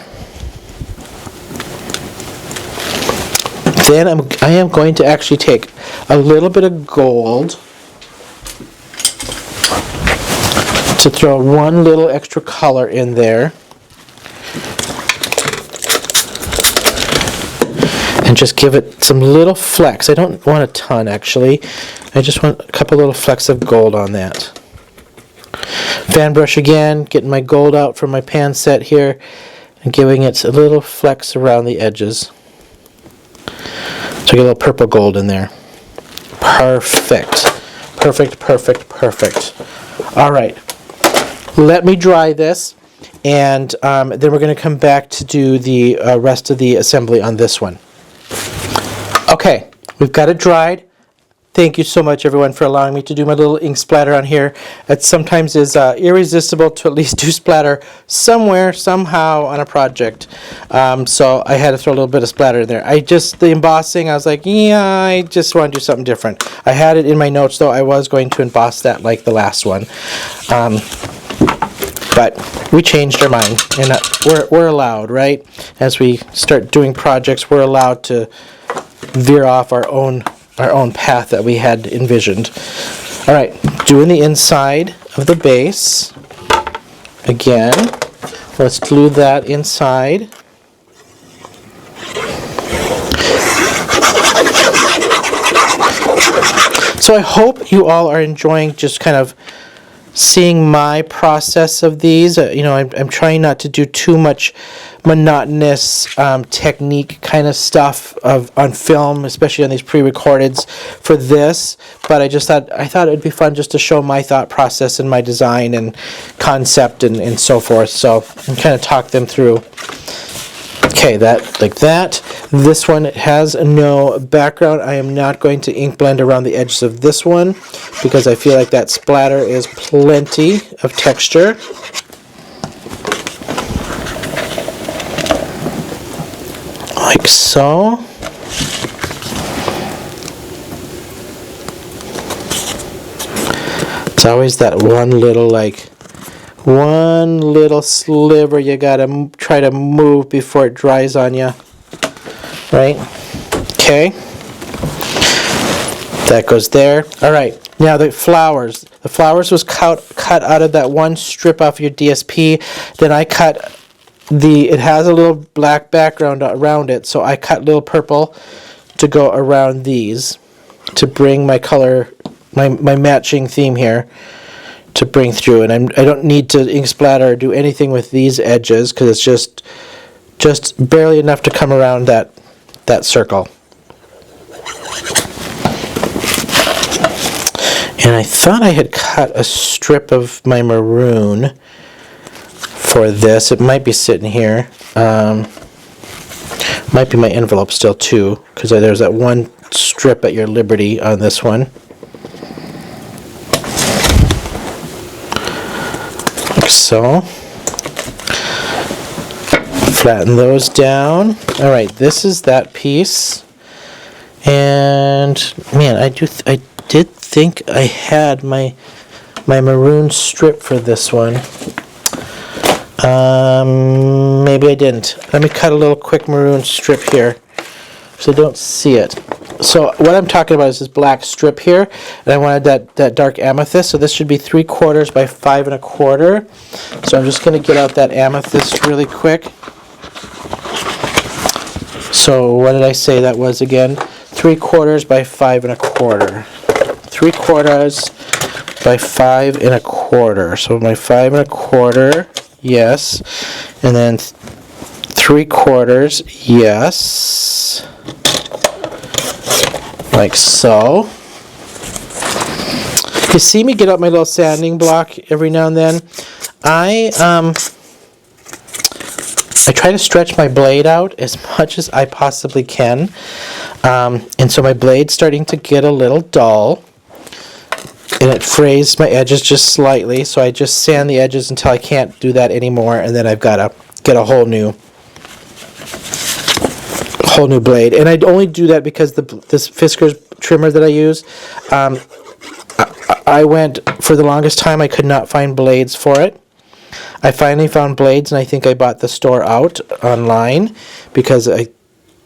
Then I am going to actually take a little bit of gold to throw one little extra color in there. And just give it some little flecks. I don't want a ton actually. I just want a couple little flecks of gold on that. Fan brush again, getting my gold out from my pan set here and giving it a little flecks around the edges. So I get a little purple gold in there. Perfect. Perfect. Alright. Let me dry this and then we're going to come back to do the rest of the assembly on this one. Okay, we've got it dried. Thank you so much, everyone, for allowing me to do my little ink splatter on here. It sometimes is irresistible to at least do splatter somewhere, somehow on a project. So I had to throw a little bit of splatter in there. The embossing, I was like, yeah, I just want to do something different. I had it in my notes, though. I was going to emboss that like the last one. But we changed our mind, and we're allowed, right? As we start doing projects, we're allowed to veer off our own path that we had envisioned. All right, doing the inside of the base. Again, let's glue that inside. So I hope you all are enjoying just kind of seeing my process of these. I'm trying not to do too much monotonous technique kind of stuff on film, especially on these pre-recordeds for this. But I thought it'd be fun just to show my thought process and my design and concept and so forth. So I'm kind of talk them through. Okay, that like that. This one has no background. I am not going to ink blend around the edges of this one because I feel like that splatter is plenty of texture. Like so. It's always that one little sliver you gotta try to move before it dries on you, right? Okay, that goes there. All right, now the flowers was cut out of that one strip off your DSP. Then I cut it has a little black background around it, so I cut little purple to go around these to bring my color, my matching theme here, to bring through. And I don't need to ink splatter or do anything with these edges because it's just barely enough to come around that circle. And I thought I had cut a strip of my maroon for this. It might be sitting here. Might be my envelope still too, because there's that one strip at your Liberty on this one. Like so. Flatten those down. All right, this is that piece. And man, I did think I had my maroon strip for this one. Maybe I didn't. Let me cut a little quick maroon strip here so I don't see it. So what I'm talking about is this black strip here, and I wanted that dark amethyst, so this should be 3/4 by 5 1/4. So I'm just going to get out that amethyst really quick. So what did I say that was again? 3/4 by 5 1/4. 3/4 by 5 1/4. So my 5 1/4, yes, and then 3/4, yes, like so. You see me get out my little sanding block every now and then. I try to stretch my blade out as much as I possibly can, and so my blade's starting to get a little dull, and it frays my edges just slightly, so I just sand the edges until I can't do that anymore, and then I've got to get a whole new blade. And I only do that because this Fiskars trimmer that I use, I went, for the longest time I could not find blades for it. I finally found blades, and I think I bought the store out online because I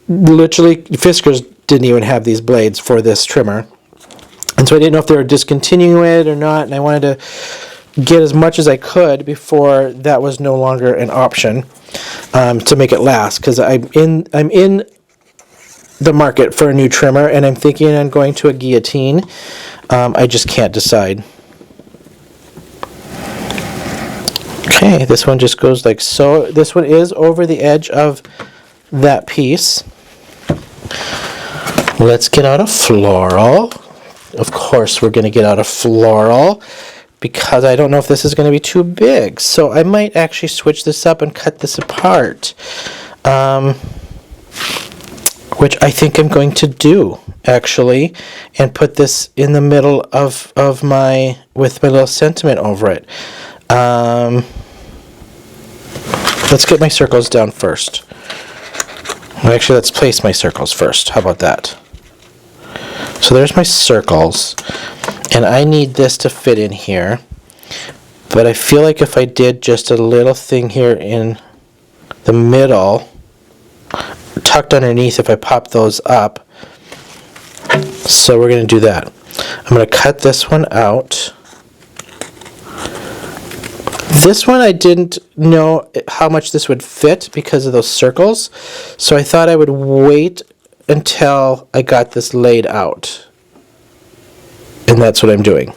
literally, Fiskars didn't even have these blades for this trimmer. And so I didn't know if they were discontinuing it or not, and I wanted to get as much as I could before that was no longer an option, to make it last, because I'm in the market for a new trimmer, and I'm thinking on going to a guillotine. I just can't decide. Okay, this one just goes like so. This one is over the edge of that piece. Let's get out a floral. Of course we're going to get out a floral because I don't know if this is going to be too big. So I might actually switch this up and cut this apart, which I think I'm going to do actually, and put this in the middle of my, with my little sentiment over it. Let's get my circles down first. Actually, let's place my circles first. How about that? So there's my circles, and I need this to fit in here. But I feel like if I did just a little thing here in the middle, tucked underneath, if I pop those up. So we're going to do that. I'm going to cut this one out. This one I didn't know how much this would fit because of those circles, so I thought I would wait until I got this laid out. And that's what I'm doing.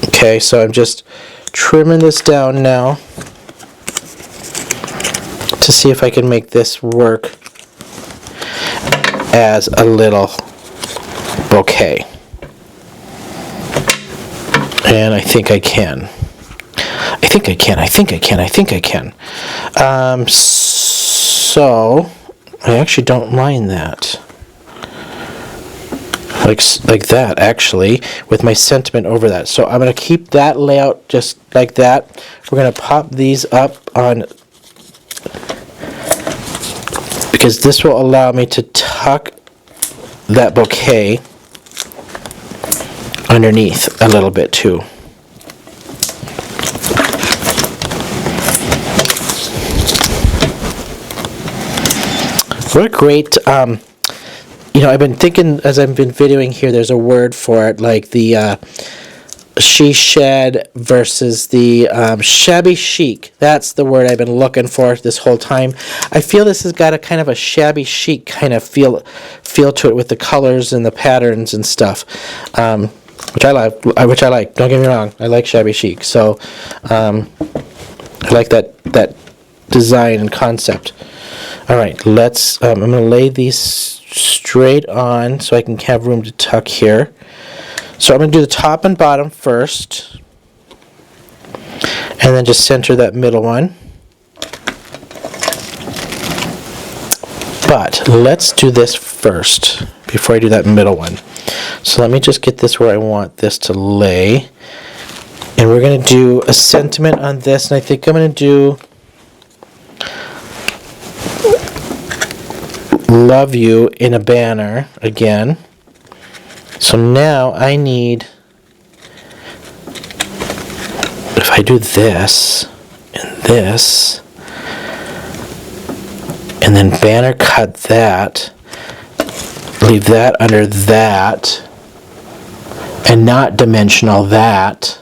Okay, so I'm just trimming this down now to see if I can make this work as a little bouquet. And I think I can. I think I can. So I actually don't mind that. Like that, actually, with my sentiment over that. So I'm going to keep that layout just like that. We're going to pop these up on, because this will allow me to tuck that bouquet underneath a little bit too. What a great, you know, I've been thinking as I've been videoing here, there's a word for it, like the she shed versus the shabby chic. That's the word I've been looking for this whole time. I feel this has got a kind of a shabby chic kind of feel to it with the colors and the patterns and stuff, which I like. Don't get me wrong, I like shabby chic. So I like that design and concept. All right, let's. I'm going to lay these straight on so I can have room to tuck here. So I'm going to do the top and bottom first, and then just center that middle one. But let's do this first before I do that middle one. So let me just get this where I want this to lay. And we're going to do a sentiment on this, and I think I'm going to do love you in a banner again. So now I need, if I do this and this, and then banner cut that, leave that under that, and not dimensional that,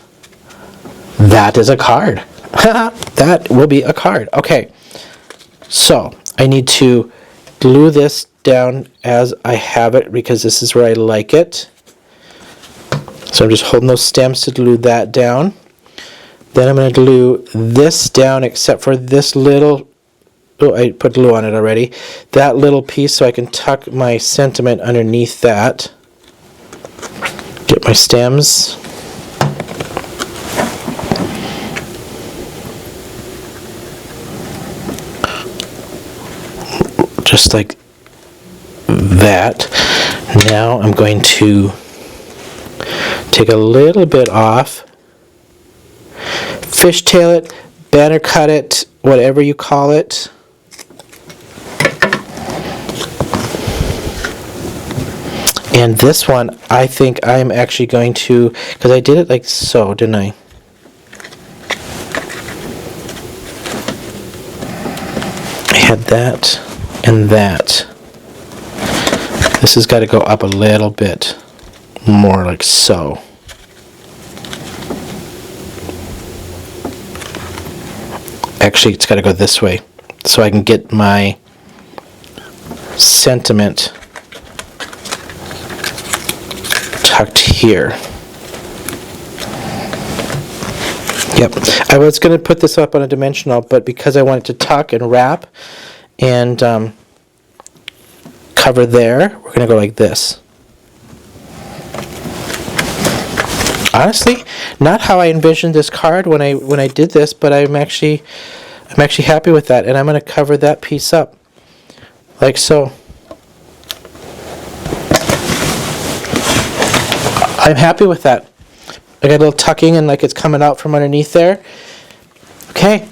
that is a card. That will be a card. Okay, so I need to glue this down as I have it because this is where I like it. So I'm just holding those stems to glue that down. Then I'm going to glue this down except for this little, oh, I put glue on it already, that little piece so I can tuck my sentiment underneath that. Get my stems. Just like that. Now I'm going to take a little bit off, fishtail it, banner cut it, whatever you call it. And this one, I think I'm actually going to, because I did it like so, didn't I? I had that and that. This has got to go up a little bit more, like so. Actually, it's got to go this way so I can get my sentiment tucked here. Yep. I was going to put this up on a dimensional, but because I want it to tuck and wrap and cover there, we're going to go like this. Honestly, not how I envisioned this card when I did this, but I'm actually happy with that, and I'm going to cover that piece up like so. I'm happy with that. I got a little tucking and like it's coming out from underneath there. Okay,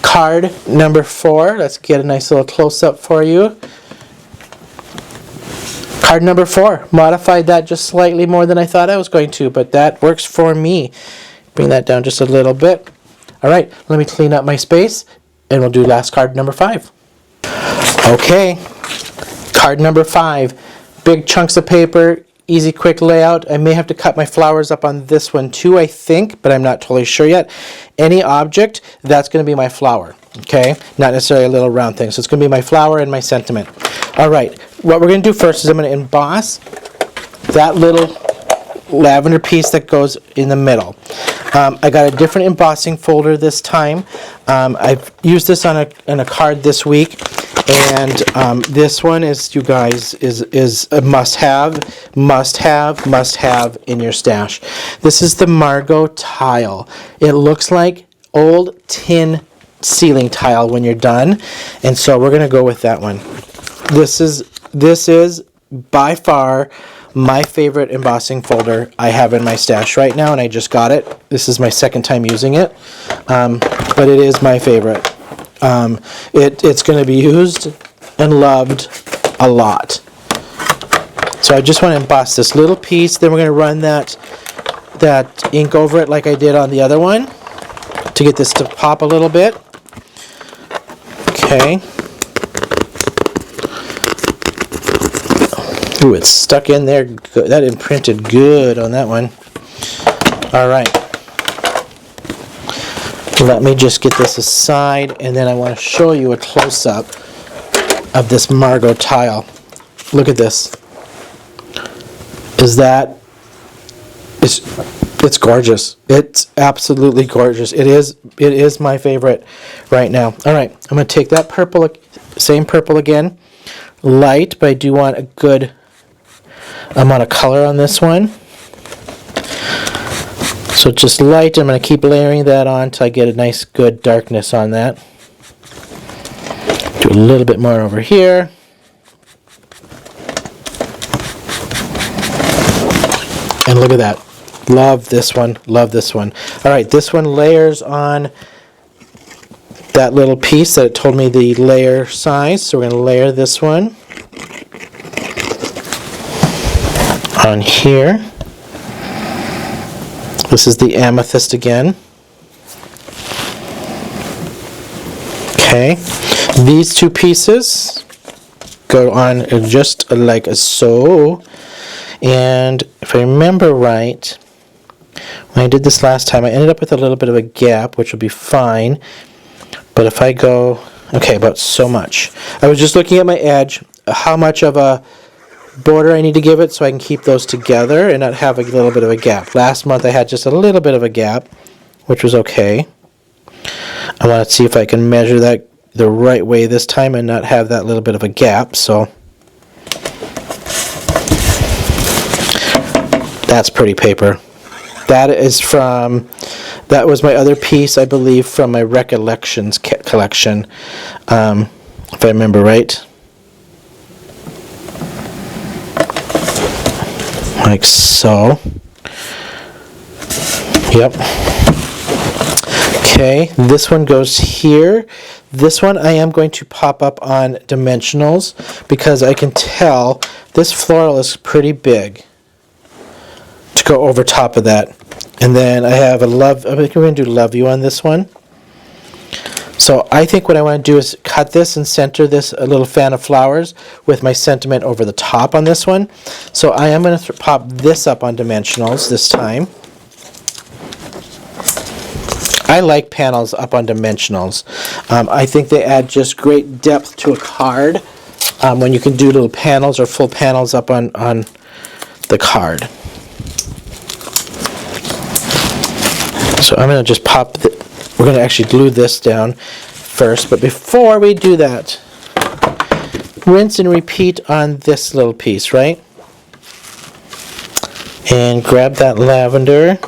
card number 4. Let's get a nice little close-up for you. Card number 4. Modified that just slightly more than I thought I was going to, but that works for me. Bring that down just a little bit. All right, let me clean up my space, and we'll do last card number 5. Okay, card number 5. Big chunks of paper, easy, quick layout. I may have to cut my flowers up on this one too, I think, but I'm not totally sure yet. Any object, that's going to be my flower, okay? Not necessarily a little round thing. So it's going to be my flower and my sentiment. All right, what we're going to do first is I'm going to emboss that little lavender piece that goes in the middle. I got a different embossing folder this time. I've used this on a card this week, and this one is, you guys, is a must-have in your stash. This is the Margot tile. It looks like old tin ceiling tile when you're done, and so we're gonna go with that one. This is by far my favorite embossing folder I have in my stash right now, and I just got it. This is my second time using it, but it is my favorite. It's going to be used and loved a lot. So I just want to emboss this little piece, then we're going to run that ink over it like I did on the other one to get this to pop a little bit. Okay. Ooh, it's stuck in there. That imprinted good on that one. All right. Let me just get this aside, and then I want to show you a close-up of this Margot tile. Look at this. It's gorgeous. It's absolutely gorgeous. It is my favorite right now. All right, I'm going to take that purple, same purple again. Light, but I do want a good amount of color on this one. So just light, I'm going to keep layering that on until I get a nice good darkness on that. Do a little bit more over here. And look at that. Love this one, love this one. All right, this one layers on that little piece that it told me the layer size. So we're going to layer this one on here. This is the amethyst again. Okay, these two pieces go on just like so. And if I remember right, when I did this last time, I ended up with a little bit of a gap, which will be fine. But if I go, okay, about so much. I was just looking at my edge, how much of a border I need to give it so I can keep those together and not have a little bit of a gap. Last month I had just a little bit of a gap, which was okay. I want to see if I can measure that the right way this time and not have that little bit of a gap. So that's pretty paper. That was my other piece, I believe, from my Recollections collection, if I remember right. Like so. Yep. Okay, this one goes here. This one I am going to pop up on dimensionals because I can tell this floral is pretty big to go over top of that. And then I have a love, I think we're going to do Love You on this one. So I think what I want to do is cut this and center this a little fan of flowers with my sentiment over the top on this one. So I am going to pop this up on dimensionals this time. I like panels up on dimensionals. I think they add just great depth to a card when you can do little panels or full panels up on the card. So I'm going to just pop, we're going to actually glue this down first, but before we do that, rinse and repeat on this little piece, right? And grab that lavender,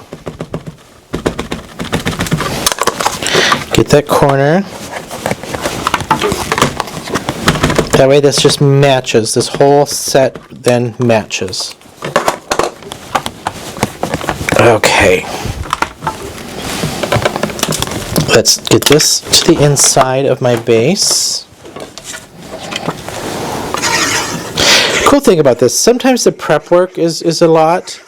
get that corner. That way this just matches, this whole set then matches. Okay. Let's get this to the inside of my base. Cool thing about this, sometimes the prep work is a lot,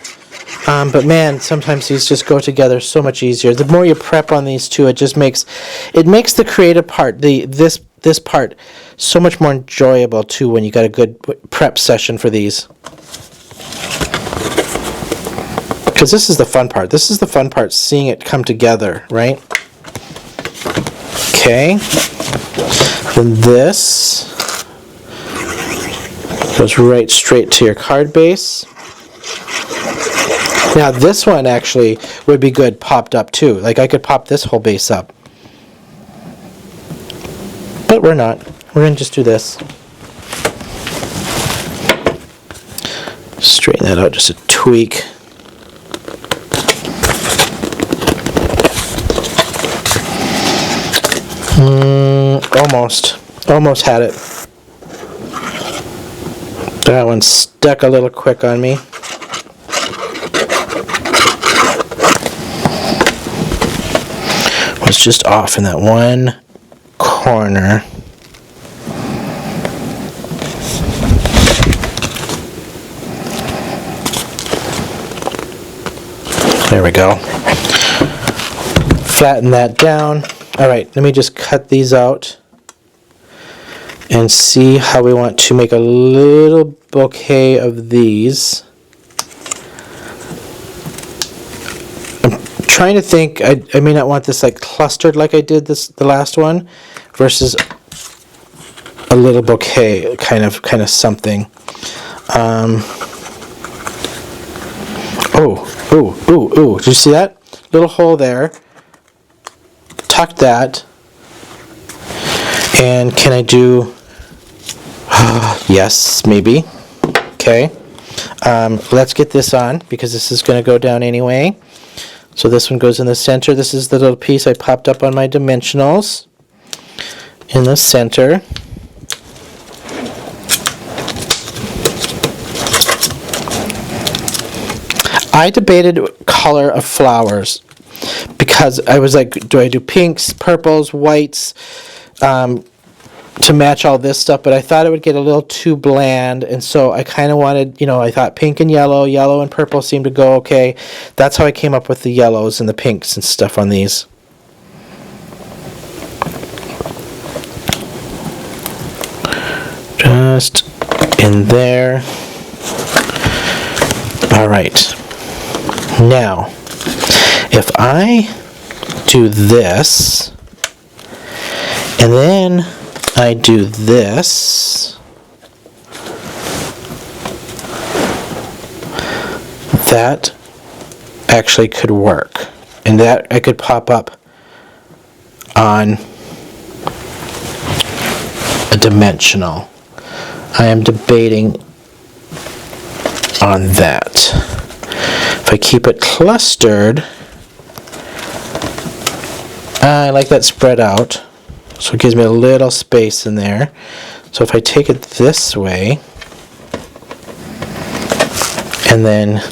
But man, sometimes these just go together so much easier. The more you prep on these two, it just makes the creative part, this part, so much more enjoyable too when you got a good prep session for these. Because this is the fun part. This is the fun part, seeing it come together, right? Okay. Then this goes right straight to your card base. Now this one actually would be good popped up too. Like I could pop this whole base up. But we're not. We're going to just do this. Straighten that out just a tweak. Almost had it. That one stuck a little quick on me. Was just off in that one corner. There we go. Flatten that down. Alright, let me just cut these out and see how we want to make a little bouquet of these. I'm trying to think, I may not want this like clustered like I did the last one, versus a little bouquet, kind of something. Ooh, did you see that? Little hole there. Tuck that. And can I do... yes, maybe. Okay. Let's get this on, because this is going to go down anyway. So this one goes in the center. This is the little piece I popped up on my dimensionals. In the center. I debated color of flowers because I was like, do I do pinks, purples, whites to match all this stuff? But I thought it would get a little too bland, and so I kind of wanted, I thought pink and yellow and purple seemed to go okay. That's how I came up with the yellows and the pinks and stuff on these. Just in there. All right. Now, if I do this, and then I do this, that actually could work. And that I could pop up on a dimensional. I am debating on that. If I keep it clustered, I like that spread out, so it gives me a little space in there. So if I take it this way, and then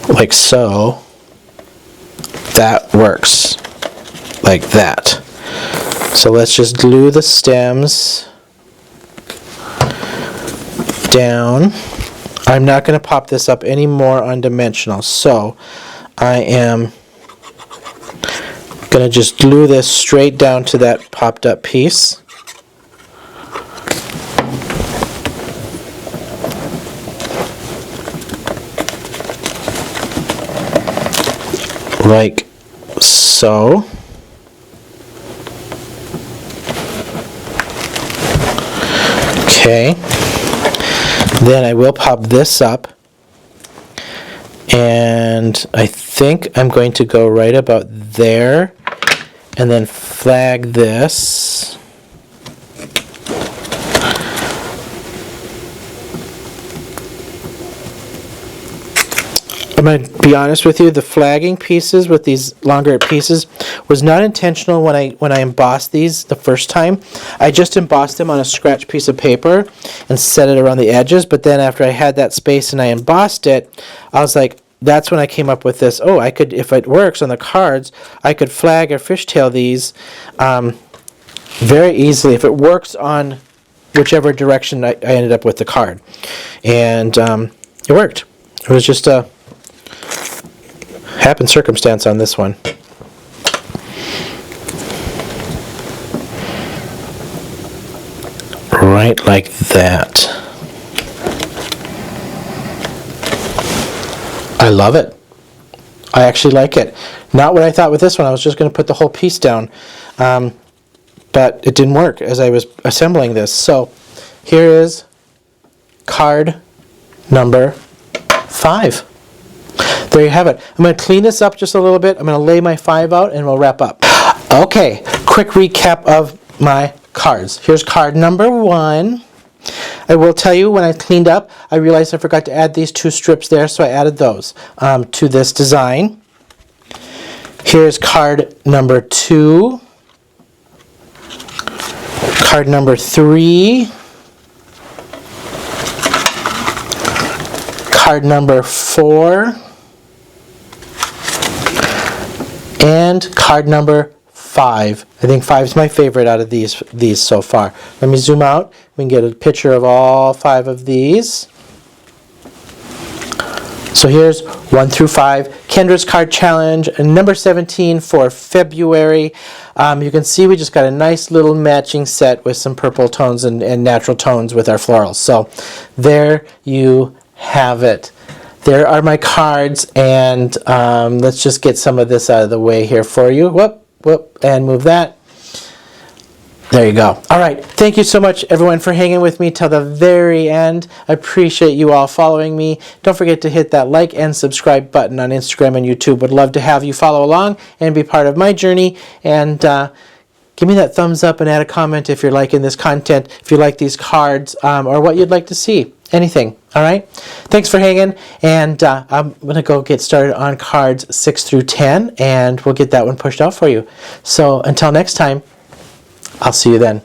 like so, that works like that. So let's just glue the stems down. I'm not going to pop this up anymore on dimensional, so I am going to just glue this straight down to that popped up piece. Like so. Okay. Then I will pop this up, and I think I'm going to go right about there and then flag this. I'm going to be honest with you, the flagging pieces with these longer pieces was not intentional when I embossed these the first time. I just embossed them on a scratch piece of paper and set it around the edges, but then after I had that space and I embossed it, I was like, that's when I came up with this. Oh, I could, if it works on the cards, I could flag or fishtail these very easily if it works on whichever direction I ended up with the card. And it worked. It was just a happen circumstance on this one. Right like that. I love it. I actually like it. Not what I thought with this one. I was just going to put the whole piece down. But it didn't work as I was assembling this. So here is card number 5. There you have it. I'm going to clean this up just a little bit. I'm going to lay my 5 out and we'll wrap up. Okay, quick recap of my cards. Here's card number 1. I will tell you, when I cleaned up, I realized I forgot to add these 2 strips there, so I added those to this design. Here's card number 2. Card number 3. Card number 4. And card number 5. I think 5 is my favorite out of these so far. Let me zoom out. We can get a picture of all 5 of these. So here's 1 through 5. Kendra's Card Challenge, number 17 for February. You can see we just got a nice little matching set with some purple tones and natural tones with our florals. So there you have it. There are my cards, and let's just get some of this out of the way here for you. Whoop, whoop, and move that. There you go. All right. Thank you so much, everyone, for hanging with me till the very end. I appreciate you all following me. Don't forget to hit that like and subscribe button on Instagram and YouTube. Would love to have you follow along and be part of my journey. And give me that thumbs up and add a comment if you're liking this content, if you like these cards, or what you'd like to see. Anything. All right. Thanks for hanging. And I'm going to go get started on cards 6 through 10, and we'll get that one pushed out for you. So until next time, I'll see you then.